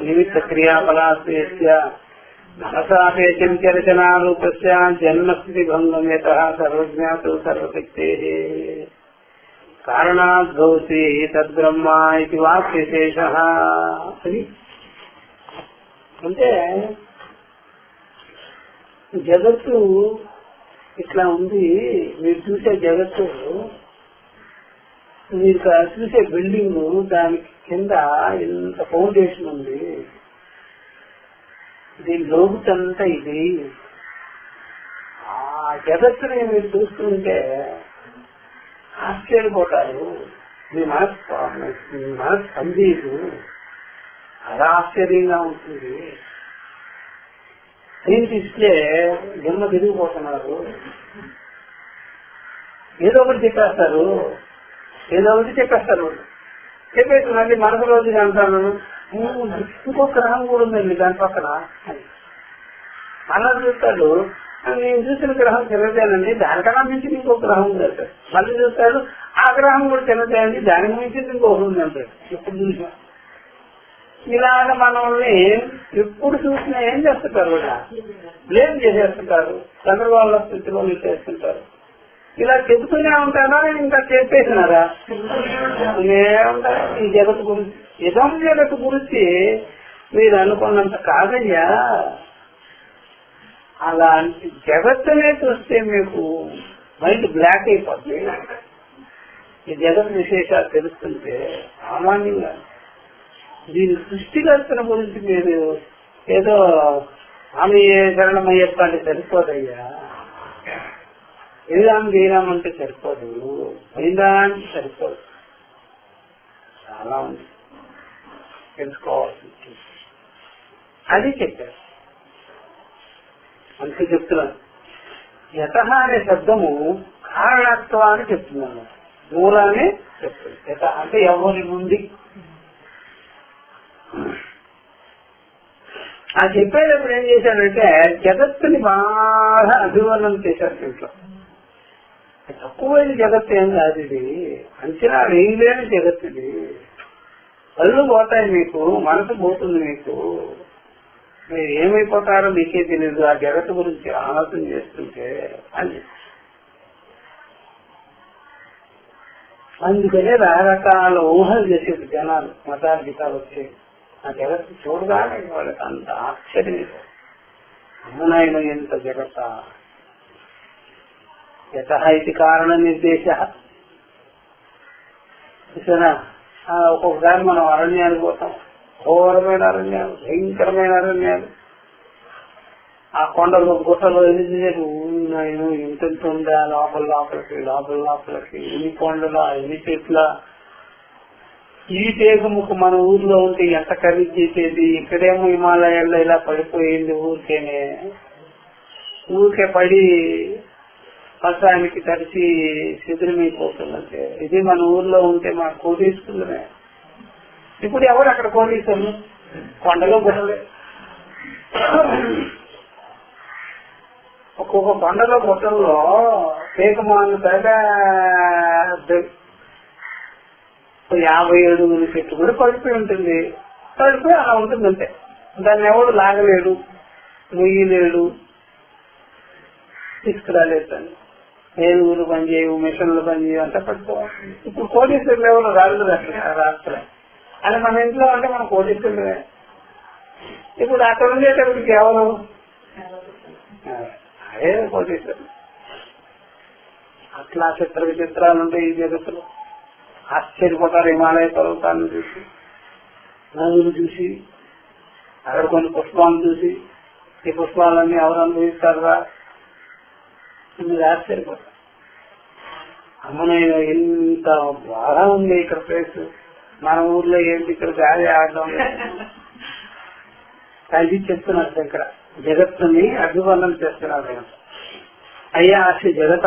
నిమిత్త క్రియాఫలాశ్రయస్య మనసాపి అచింత్య రచనా రూపస్య జన్మస్థితి భంగం యతః సర్వజ్ఞాత సర్వశక్తేః కారణాత్ భవతి తద్బ్రహ్మ ఇది వాక్యశేషః. అంటే జగత్తు ఇట్లా ఉంది. మీరు చూసే జగత్తు, మీరు చూసే బిల్డింగ్, దానికి కింద ఇంత ఫౌండేషన్ ఉంది. దీని లోతుతంతా ఇది. ఆ జగత్తుని మీరు చూస్తుంటే ఆశ్చర్యపోతారు. మీ మనసు సందేహం అలా ఆశ్చర్యంగా ఉంటుంది. సైంటిస్టులే జన్మ తిరిగిపోతున్నారు. ఏదో ఒకటి చెప్పేస్తారు. చెప్పేసి మళ్ళీ మరొక రోజుగా అంటాను ఇంకో గ్రహం కూడా ఉందండి దాని పక్కన అని. అలా చూస్తాడు, నేను చూసిన గ్రహం చిన్నదేనండి, దానికన్నా మించి ఇంకో గ్రహం ఉంది అంటాడు. మళ్ళీ చూస్తాడు, ఆ గ్రహం కూడా చిన్నదేనండి, దానికి మించి ఇంకొకటి ఉంది అంటాడు. ఎప్పుడు చూసినా ఇలాగ మనల్ని ఎప్పుడు చూసినా ఏం చేస్తుంటారు? కూడా బ్లేమ్ చేసేస్తుంటారు, చంద్రబాబు స్థితిలో చేస్తుంటారు. ఇలా చెబుతూనే ఉంటారా, ఇంకా చెప్పేసినారా? ఈ జగత్తు గురించి, ఇదం జగత్తు గురించి మీరు అనుకున్నంత కాదయ్యా. అలాంటి జగత్తునే చూస్తే మీకు మైండ్ బ్లాక్ అయిపోతుంది. ఈ జగత్ విశేషాలు తెలుస్తుంటే సామాన్యంగా దీని సృష్టికర్తల గురించి మీరు ఏదో ఆమె శరణమయ్యప్ప అంటే సరిపోదయ్యా. ఏదాం చేయడామంటే సరిపోదు, అయిందానికి సరిపోదు. చాలా ఉంది తెలుసుకోవాల్సింది. అది చెప్పారు. అందుకే చెప్తున్నాను, యతః అనే శబ్దము కారణత్వాన్ని చెప్తున్నాను, మూలాన్ని చెప్తుంది. యత అంటే ఎవరి నుండి. ఆ చెప్పేటప్పుడు ఏం చేశానంటే జగత్తుని బాగా అభివర్ణం చేశారు. దీంట్లో తక్కువైన జగత్తు ఏం కాదు, ఇది అంచనా వేయలేని జగత్తు. ఇది కళ్ళు పోతాయి మీకు, మనసు పోతుంది మీకు, మీరు ఏమైపోతారో మీకే తెలియదు ఆ జగత్తు గురించి ఆలోచన చేస్తుంటే అని. అందుకనే రకరకాల ఊహలు చేసేది జనాలు, మతాలు గీతాలు వచ్చేవి. ఆ జగత్తు చూడగానే వాళ్ళకి అంత ఆశ్చర్యం. అమ్మునాయన ఎంత జగత్త యత ఇది కారణ నిర్దేశ. ఒక్కొక్కసారి మనం అరణ్యానికి పోతాం, ఘోరమైన అరణ్యాలు, భయంకరమైన అరణ్యాలు. ఆ కొండలు గుట్టలు ఎన్ని ఇంత ఉందా, లోపలికి ఎన్ని కొండల, ఎన్ని చెట్ల. ఈ టేకముకు మన ఊర్లో ఉంటే ఎంత ఖరీదు చేసేది. ఇక్కడేమో హిమాలయాల్లో ఇలా పడిపోయింది. ఊరికే పడి వర్షానికి తడిచి శిథిరమైపోతుందంటే. ఇది మన ఊర్లో ఉంటే మన కోటీశ్వరులమే. ఇప్పుడు ఎవరు అక్కడ కోటీశ్వరులు? కొండలో గుట్టలే. ఒక్కొక్క కొండలో గుట్టల్లో పేకమాను పెద్ద 50 అడుగుల చెట్టు కూడా పడిపోయి ఉంటుంది. పడిపోయి అలా ఉంటుందంటే దాన్ని ఎవడు లాగలేడు, మొయ్యలేడు, తీసుకురాలేదు. దాన్ని ఏనుగులు పనిచేయవు, మిషన్లు పనిచేయవు, అంతా పడిపోవాలి. ఇప్పుడు కోటీశ్వరులు ఎవరు రాలేదు రాష్ట్రం అని మన ఇంట్లో అంటే మన కోటీశ్వరులే. ఇప్పుడు అక్కడ ఉండేటప్పటికి ఎవరు? అదే కోటీశ్వరులు. అట్లా చిత్ర విచిత్రాలు ఉంటాయి ఈ జగత్తులో. ఆశ్చర్యపోతారు హిమాలయ పర్వతాలను చూసి, నదులు చూసి, అక్కడ కొన్ని పుష్పాలను చూసి. ఈ పుష్పాలన్నీ ఎవరు అనుభవిస్తారా? మీరు ఆశ్చర్యపోతారు. అమ్మనైనా ఎంత బాగా ఉంది ఇక్కడ ప్లేస్. మన ఊర్లో ఏంటి ఇక్కడ గాలి ఆడడం. అది చెప్తున్నారు ఇక్కడ జగత్తుని అభివర్ణం చేస్తున్నారు. అయ్యా అసలు జగత,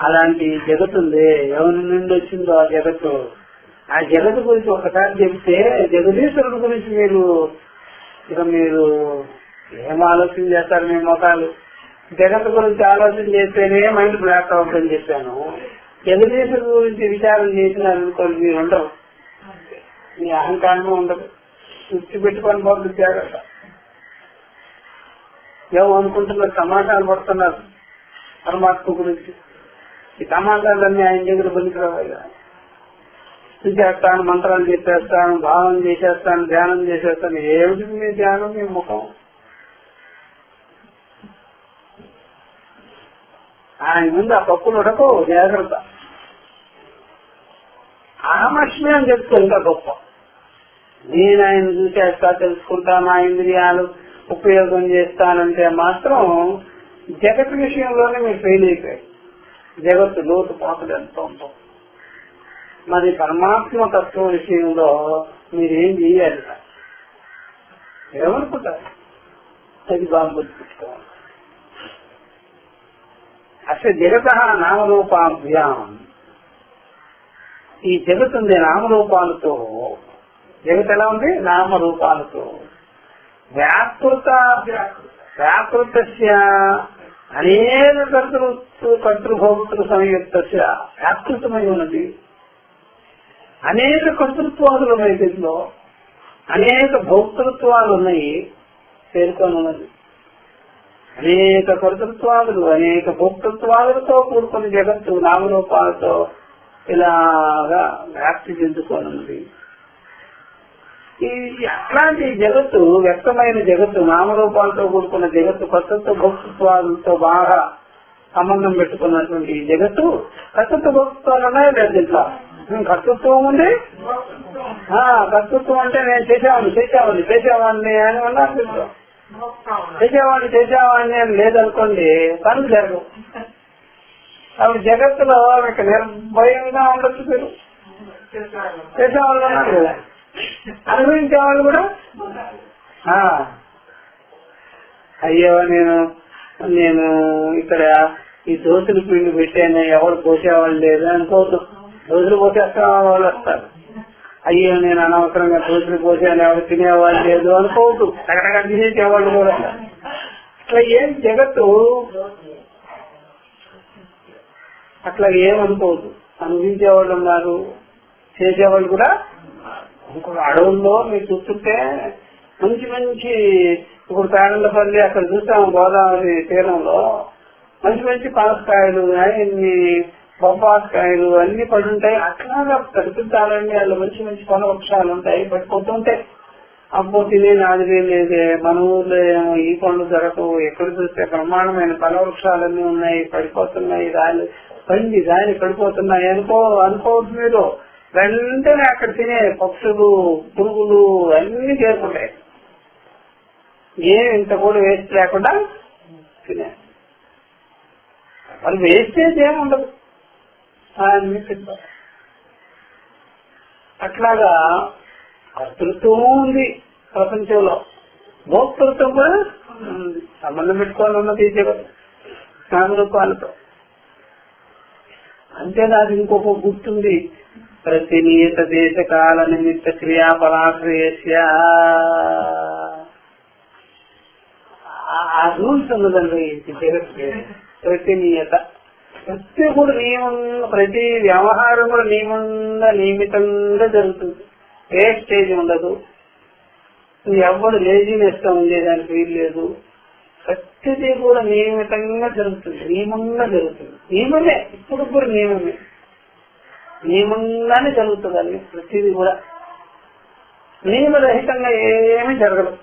అలాంటి జగత్ ఉంది. ఎవరి నుండి వచ్చిందో ఆ జగత్తు. ఆ జగత్తు గురించి ఒకసారి చెప్తే జగదీశ్వరుడు గురించి మీరు ఏం ఆలోచన చేస్తారు? మీ మొఖాలు జగత్తు గురించి ఆలోచన చేస్తేనే మైండ్ బ్లాక్ అవుతుందని చెప్పాను. జగదీశ్వరుడు గురించి విచారం చేసినారనుకోండి, మీరు ఉండవు. మీ అహంకారమే ఉండదు. దృష్టి పెట్టుకొని బాబు జాగ్రత్త. ఏమనుకుంటున్నారు? సమాధానం పడుతున్నారు పరమాత్మ గురించి. ఈ సమాధానాలన్నీ ఆయన దగ్గర పనికిరావాలి. చేస్తాను, మంత్రాలు చెప్పేస్తాను, భావన చేసేస్తాను, ధ్యానం చేసేస్తాను. ఏమిటి మీ ధ్యానం? మీ ముఖం. ఆయన ముందు ఆ పప్పులు ఉడకవు, జాగ్రత్త. ఆమర్షమే అని చెప్తే ఇంకా గొప్ప. నేను ఆయన చూసేస్తా, తెలుసుకుంటా, నా ఇంద్రియాలు ఉపయోగం చేస్తానంటే మాత్రం జగత్ విషయంలోనే మీరు ఫెయిల్ అయిపోయారు. జగత్తు లోతు పాటలు ఎంత ఉంటాం. మరి పరమాత్మ తత్వం విషయంలో మీరేం చేయాలి? ఏమనుకుంటారు? అది బాగా గుర్తుపెట్టుకోవాలి. అసలు జగత నామరూపాభ్యాం. ఈ జగత్ ఉంది నామరూపాలతో. జగత్ ఎలా ఉంది? నామరూపాలతో. వ్యాకృత అనేక కర్తృభోక్తృ సంయుక్త వ్యాకృతమై ఉన్నది. అనేక కర్తృత్వాలు ఉన్నాయి దీంట్లో, అనేక భోక్తృత్వాలు ఉన్నాయి, పేర్కొని ఉన్నది. అనేక కర్తృత్వాలు, అనేక భోక్తృత్వాలతో కూడుకున్న జగత్తు నామరూపాలతో ఇలాగా వ్యాప్తి చెందుకోనున్నది. ఈ అట్లాంటి జగత్తు, వ్యక్తమైన జగత్తు, నామరూపాలతో కూడుకున్న జగత్తు, కర్తృత్వ భోక్తృత్వాలతో బాగా సంబంధం పెట్టుకున్నటువంటి జగత్తు. కర్తృత్వ భోక్తృత్వాలు ఉన్నాయో లేదు దీంట్లో? కర్తృత్వం ఉంది. కర్తృత్వం అంటే నేను చేసేవాడిని అని ఉన్నారు దీంట్లో. చేసేవాడిని అని లేదనుకోండి, పనులు జరగవు. అప్పుడు జగత్తులో మీకు నిర్భయంగా ఉండొచ్చు. మీరు చేసేవాళ్ళు ఉన్నారు కదా, అనుభవించే వాళ్ళు కూడా. అయ్యో నేను ఇక్కడ ఈ దోశలు పిండి పెట్టాను, ఎవరు పోసేవాళ్ళు లేదు అనుకోవద్దు. దోశలు పోసేస్తా వాళ్ళు వస్తారు. అయ్యో నేను అనవసరంగా దోశలు పోసాను, ఎవరు తినేవాళ్ళు లేదు అనుకోవద్దు. అక్కడ తినేసేవాళ్ళు కూడా. అట్లా ఏం జగత్తు అట్లా ఏమనుకోవద్దు. అనుభవించేవాళ్ళు ఉన్నారు, చేసేవాళ్ళు కూడా. ఇంకొక అడవుల్లో మీరు చూస్తుంటే మంచి మంచి, ఇప్పుడు పేరండపల్లి అక్కడ చూస్తాము గోదావరి తీరంలో మంచి మంచి పనసకాయలు, ఇన్ని బొబ్బాస్కాయలు అన్ని పడి ఉంటాయి. అట్లాగా ప్రకృతాలన్నీ వాళ్ళు మంచి మంచి పళ్ళ వృక్షాలు ఉంటాయి, పడిపోతుంటాయి. అబ్బో తినే నాదిరే లేదే, మన ఊర్లో ఏమో ఈ పండ్లు దొరకవు, ఎక్కడ చూస్తే బ్రహ్మాండమైన పళ్ళ వృక్షాలన్నీ ఉన్నాయి, పడిపోతున్నాయి, రాళ్ళు పండి రాని పడిపోతున్నాయి అనుకోవద్దు మీరు. వెంటనే అక్కడ తినే పక్షులు పురుగులు అన్ని చేరుకుంటాయి. ఇంత కూడా వేస్ట్ లేకుండా తినే వాళ్ళు వేస్టేజ్ ఏముండదు. అట్లాగా కర్తృత్వం ఉంది ప్రపంచంలో, భోక్తృత్వం కూడా ఉంది. సంబంధం పెట్టుకోవాలి ఉన్న తీసేవారు నామరూపాలతో. అంతేకాదు ఇంకొక గుర్తుంది, ప్రతి నియత దేశ కాల నిమిత్త క్రియాఫలాశ్రయస్య. ఆ రూల్స్ ఉన్నదండి ప్రతి నియత, ప్రతి కూడా నియమంగా, ప్రతి వ్యవహారం కూడా నియమంగా నియమితంగా జరుగుతుంది. ఏ స్టేజ్ ఉండదు, ఎవరు లేజినెస్ గా ఉండేదానికి వీలు లేదు. ప్రతిదీ కూడా నియమితంగా జరుగుతుంది, నియమంగా జరుగుతుంది. నియమమే, ఇప్పుడు కూడా నియమమే, నియమంగానే జరుగుతుంది. అది ప్రతిదీ కూడా నియమరహితంగా ఏమీ జరగదు.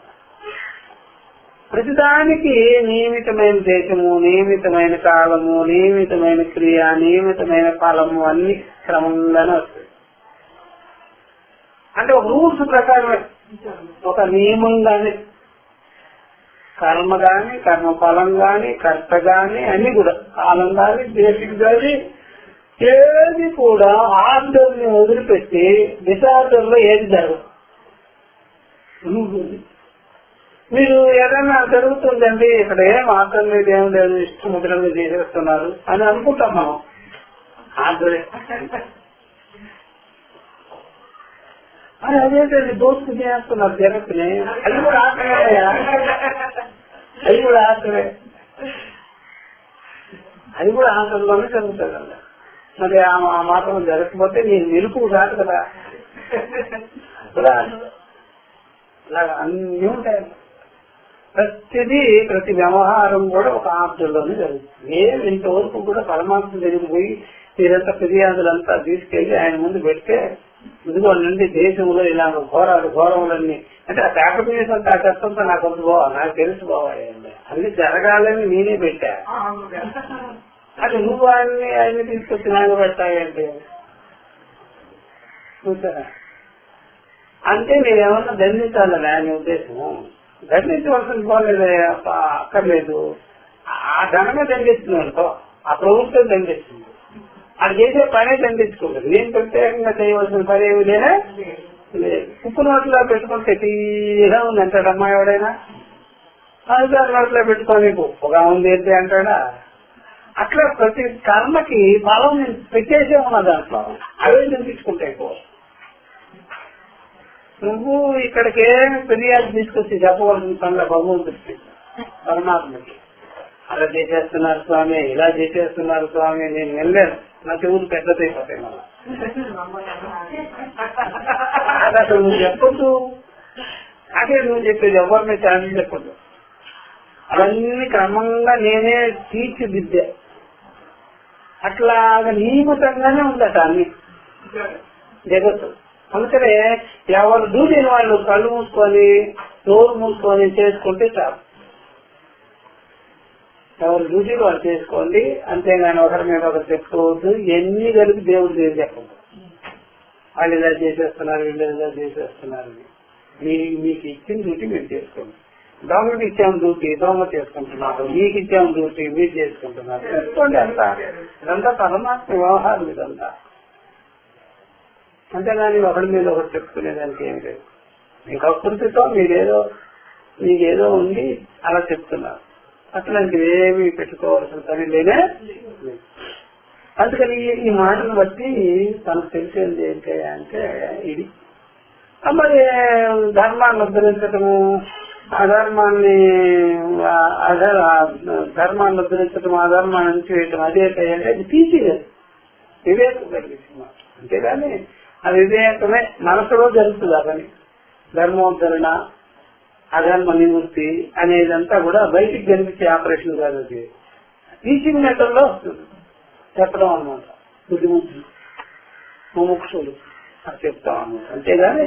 ప్రతిదానికి నియమితమైన దేశము, నియమితమైన కాలము, నియమితమైన క్రియ, నియమితమైన ఫలము అన్ని క్రమంగానే వస్తాయి. అంటే ఒక రూల్స్ ప్రకారమే, ఒక నియమంగానే కర్మ గాని, కర్మ ఫలం గాని, కర్త గాని అన్ని కూడా కాలం గాని, దేశం గాని ఏది కూడా ఆర్డర్ ని వదిలిపెట్టి డిసార్డర్ లో ఏది జరగదు. మీరు ఏదైనా జరుగుతుందండి, ఇక్కడ ఏం ఆర్డర్ లేదు, ఏం లేదు, ఇష్టముద్రంగా చేసేస్తున్నారు అని అనుకుంటాం మనం. ఆర్డరే అని అదేంటండి దోస్తు చేస్తున్నారు జగత్తుని, అది కూడా ఆర్డరే, అది కూడా ఆర్డరే, అది కూడా ఆర్డర్లోనే జరుగుతుంది కదా. మరి ఆ మాత్రం జరగకపోతే నేను నిలుపు కాదు కదా. అలాగా అన్నీ ఉంటాయి. ప్రతి వ్యవహారం కూడా ఒక ఆర్డర్లోనే జరుగుతుంది. ఇంతవరకు కూడా పరమాత్మ దగ్గరికి పోయి మీరంతా ఫిర్యాదులంతా తీసుకెళ్లి ఆయన ముందు పెడితే, ఇదిగో నుండి దేశంలో ఇలా ఘోరములన్నీ అంటే ఆ పేపర్ మీద ఆ కష్టంతో నాకు వద్దు బావా, నాకు తెలుసు బావా, అన్ని జరగాలని నేనే పెట్టా. అది నువ్వు ఆయన్ని తీసుకొచ్చి నాయన పెట్టాయంటే చూసారా? అంటే నేనేమన్నా దండించాలని ఆయన ఉద్దేశం. దండించవలసిన పోలేదు, అక్కర్లేదు. ఆ ధనమే దండిస్తుంది, ఆ ప్రభుత్వం దండిస్తుంది. అది చేసే పనే దండించుకుంటుంది. నేను ప్రత్యేకంగా చేయవలసిన పని ఏమి లేనే లేదు. ఉప్పు నోట్లో పెట్టుకుంటే తీగా ఉంది అంటాడు అమ్మాయి ఎవడైనా. అధికారు నోట్లో పెట్టుకొని ఉప్పుగా ఉంది ఏంటి అంటాడా? అట్లా ప్రతి కర్మకి బలం పెట్టేసే ఉన్నా దాంట్లో, అవే దండించుకుంటాయి. నువ్వు ఇక్కడికి ఏమి ఫిర్యాదు తీసుకొచ్చి చెప్పవలసిన పనుల భగవంతుడికి, పరమాత్మకి. అలా చేసేస్తున్నారు స్వామి, ఇలా చేసేస్తున్నారు స్వామి, నేను వెళ్ళాను, నా చెవులు పెద్దదైపోతాయి. మళ్ళా అసలు నువ్వు చెప్పొద్దు, అదే నువ్వు చెప్పేది ఎవరిని ఛాన్స్ చెప్పొద్దు. అవన్నీ క్రమంగా నేనే తీర్చిదిద్దా. అట్లాగా నియమితంగానే ఉందట అన్ని జగత్తు. అందుకనే ఎవరు డ్యూటీని వాళ్ళు కళ్ళు మూసుకొని నోరు మూసుకొని చేసుకుంటే చాలు. ఎవరు డ్యూటీలు వాళ్ళు చేసుకోండి, అంతేగాని ఒకరి మీద ఒకరు చెప్పుకోవద్దు. ఎన్ని కలిపి దేవుడు ఏం చెప్పదు. వాళ్ళు ఇలా చేసేస్తున్నారు, వీళ్ళు ఇలా చేసేస్తున్నారు. మీకు ఇచ్చిన డ్యూటీ మీరు చేసుకోండి. దొంగకి ఇచ్చాము డ్యూటీ, దొంగ చేసుకుంటున్నారు. మీకు ఇచ్చాము డ్యూటీ, మీరు చేసుకుంటున్నారు. చేసుకోండి. అంతా ఇదంతా పరమాత్మ వ్యవహారం ఇదంతా. అంతేగాని ఒకరి మీద ఒకటి చెప్పుకునేదానికి ఏమి లేదు. మీకు అకృతితో మీకేదో ఉంది అలా చెప్తున్నారు. అట్లాంటివి ఏమి పెట్టుకోవాల్సిన పని లేనే. అందుకని ఈ మాటను బట్టి తనకు తెలిసేది ఏంటి అంటే ఇది. మరి ధర్మాన్ని ఉద్ధరించటము, ధర్మాన్ని ఉద్ధరించటం, అధర్మాన్ని అణిచివేయటం అదే అంటే అది తీసేది వివేకం కలిగింది. అంతేగాని ఆ వివేకమే మనసులో జరుగుతుంది. ఆ పని ధర్మోద్ధరణ, అధర్మ నివృత్తి అనేదంతా కూడా బయటికి కనిపించే ఆపరేషన్ కాదు. అది టీచింగ్ మెథడ్ లో వస్తుంది చెప్పడం అన్నమాట. బుద్ధిమంతులు ముముక్షులు అని చెప్తా ఉన్నాం. అంతేగాని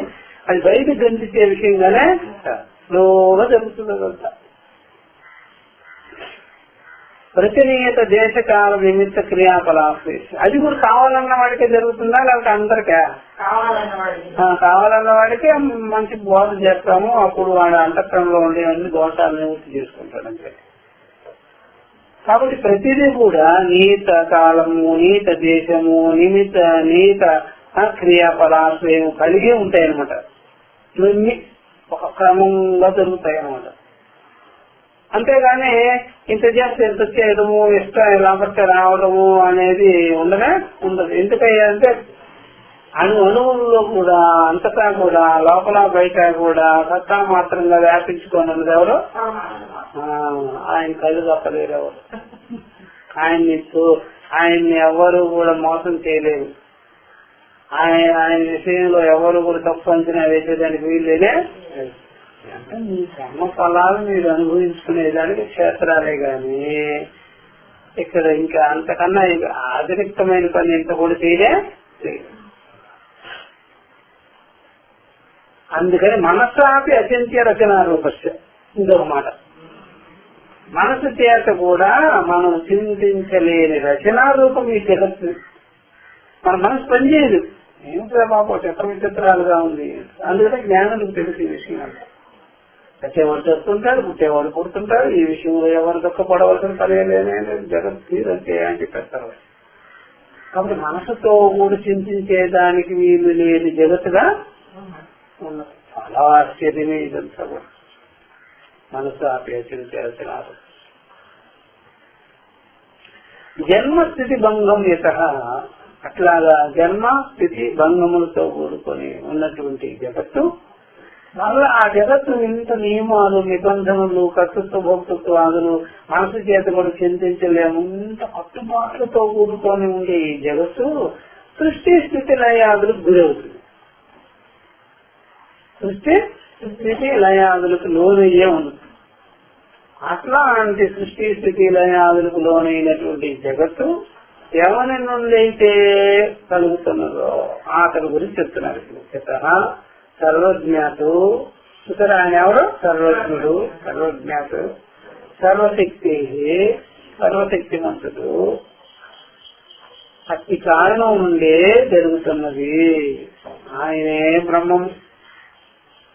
అది బయట కనిపించే విషయంగానే స్లోగా జరుగుతుంది. అదంతా ప్రతినియత దేశకాల నిమిత్త క్రియాకలాపం అది కూడా కావాలన్న వాడికే జరుగుతుందా లేకపోతే అందరికా? కావాలన్న వాడికే మంచి బోధ చేస్తాము. అప్పుడు వాడు అంతఃకరణలో ఉండేవన్నీ దోషాలు నివృత్తి చేసుకుంటాడు అంతే. కాబట్టి ప్రతిదీ కూడా నీత కాలము, నీత దేశము, నీత క్రియాకలాపం కలిగి ఉంటాయి అనమాట. ఇవన్నీ ఒక క్రమంగా జరుగుతాయి అనమాట. అంతేగాని ఇంత చేస్తే ఎంత చేయడము, ఇష్టం ఎలా పడితే రావడము అనేది ఉండదు. ఎందుకంటే అణువుల్లో కూడా అంతటా కూడా లోపల బయట కూడా సత్తా మాత్రంగా వ్యాపించుకోనున్నది ఎవరు? ఆయన కళ్ళు తప్పలేరు ఎవరు. ఆయన్ని ఎవరు కూడా మోసం చేయలేరు. ఆయన విషయంలో ఎవరు కూడా తప్పు అంచనా వేసేదానికి వీల్లేదే. అంటే మీ కర్మ ఫలాలు మీరు అనుభవించుకునేదానికి క్షేత్రాలే గాని ఇక్కడ ఇంకా అంతకన్నా అతిరిక్తమైన పని ఇంత కూడా చేయలే. అందుకని మనస్సాపి అచింత్య రచనా రూపస్య ఇంకొక మాట. మనసు చేత కూడా మనం చింతించలేని రచనా రూపం ఈ జగత్తు. మన మనసు పనిచేయదు. ఏమిటో బాబు చిత్ర విచిత్రాలుగా ఉంది. అందుకనే జ్ఞానులకు తెలిసి ఈ విషయాలు. వచ్చేవాడు చెప్తుంటాడు, పుట్టేవాడు పుడుతుంటాడు. ఈ విషయంలో ఎవరు దుఃఖపడవలసిన పర్యలేనే జగత్ తీరంతే అని చెప్పేస్తారు. కాబట్టి మనసుతో కూడా చింతించేదానికి వీలు లేని జగత్తుగా ఉన్నది. చాలా ఆశ్చర్యమే ఇదంతా కూడా. మనసు ఆపేసించాల్సినారు. జన్మస్థితి భంగం యత అట్లాగా జన్మ స్థితి భంగములతో కూడుకొని ఉన్నటువంటి జగత్తు, మళ్ళా ఆ జగత్తు ఇంత నియమాలు, నిబంధనలు, కర్తృత్వ భోక్తృత్వాదులు మనసు చేత కూడా చింతించలేము. ఇంత కట్టుబాట్లతో కూడుకొని ఉండే ఈ జగత్తు సృష్టి స్థితి లయాదులకు గురవుతుంది. సృష్టి స్థితి లయాదులకు లోనయ్యే ఉంది. అట్లాంటి సృష్టి స్థితి లయాదులకు లోనైనటువంటి జగత్తు ఎవరి నుండి అయితే కలుగుతున్నదో అతని గురించి చెప్తున్నారు. సర్వజ్ఞాతు ఇక్కడ ఆయన ఎవరు? సర్వజ్ఞుడు, సర్వజ్ఞాతు, సర్వశక్తి, సర్వశక్తిమంతుడు. అతి కారణం నుండే జరుగుతున్నది. ఆయనే బ్రహ్మం.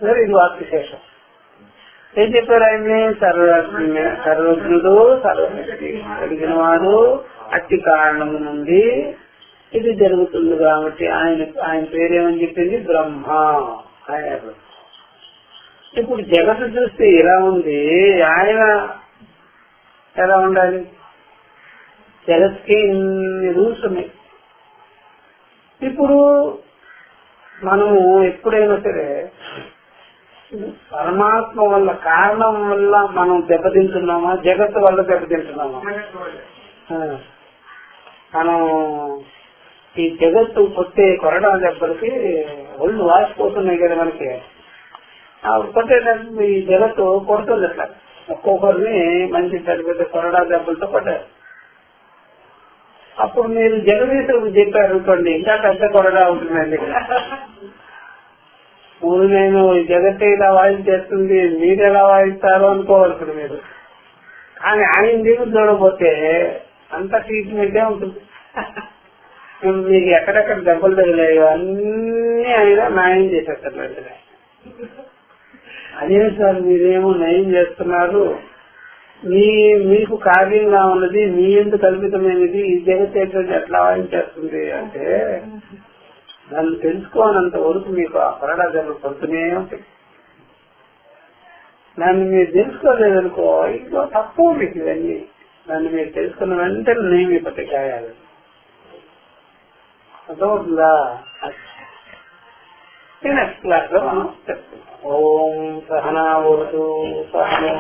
ఇది వాక్యశేషం. ఏం చెప్పారు ఆయన్ని? సర్వజ్ఞుడు, సర్వశక్తి కలిగిన వాడు, అతి కారణము నుండి ఇది జరుగుతుంది. కాబట్టి ఆయన పేరేమని చెప్పింది? బ్రహ్మ. ఇప్పుడు జగత్తు చూస్తే ఇలా ఉంది, ఆయన ఎలా ఉండాలి? జగత్కి ఇన్ని రూల్స్ ఉన్నాయి. ఇప్పుడు మనము ఎప్పుడైనా సరే పరమాత్మ వల్ల, కారణం వల్ల మనం దెబ్బతింటున్నామా, జగత్తు వల్ల దెబ్బతింటున్నామా? మనం ఈ జగత్తు కొట్టే కొరడా దెబ్బలకి ఒళ్ళు వాసిపోతున్నాయి కదా మనకి. కొట్టే ఈ జగత్తు కొడుతుంది అట్లా. ఒక్కొక్కరిని మంచి పెద్ద పెద్ద కొరడా దెబ్బలతో కొట్టారు. అప్పుడు మీరు జగదీశుడు చెప్పారు అనుకోండి, ఇంకా పెద్ద కొరడా ఉంటుందండి. ముందు నేను జగత్తు ఇలా వాయించేస్తుంది, మీరు ఎలా వాయిస్తారో అనుకోవాలి మీరు. కానీ ఆయన దిగు చూడకపోతే అంత ట్రీట్మెంటే ఉంటుంది. మీకు ఎక్కడెక్కడ దెబ్బలు తగిలాయో అన్ని ఆయన నయం చేసేస్తారు. అదే సార్ మీరేమో నయం చేస్తున్నారు, మీకు కార్యంగా ఉన్నది, మీ ఎందుకు కల్పితమైనది ఈ జగత్తు ఎట్లా వాయించేస్తుంది అంటే దాన్ని తెలుసుకోనంత వరకు మీకు ఆ కొరడా దెబ్బలు పడుతూనే ఉంటాయి. దాన్ని మీరు తెలుసుకోలేదనుకో ఇంకో తక్కువ మీకు ఇవన్నీ. దాన్ని మీరు తెలుసుకున్న వెంటనే నేమి పట్టికాయాలి. అర్థమవుతుందా? నెక్స్ట్ క్లాస్ లో మనం చెప్తున్నాం. ఓం సహనా భవతు సహనో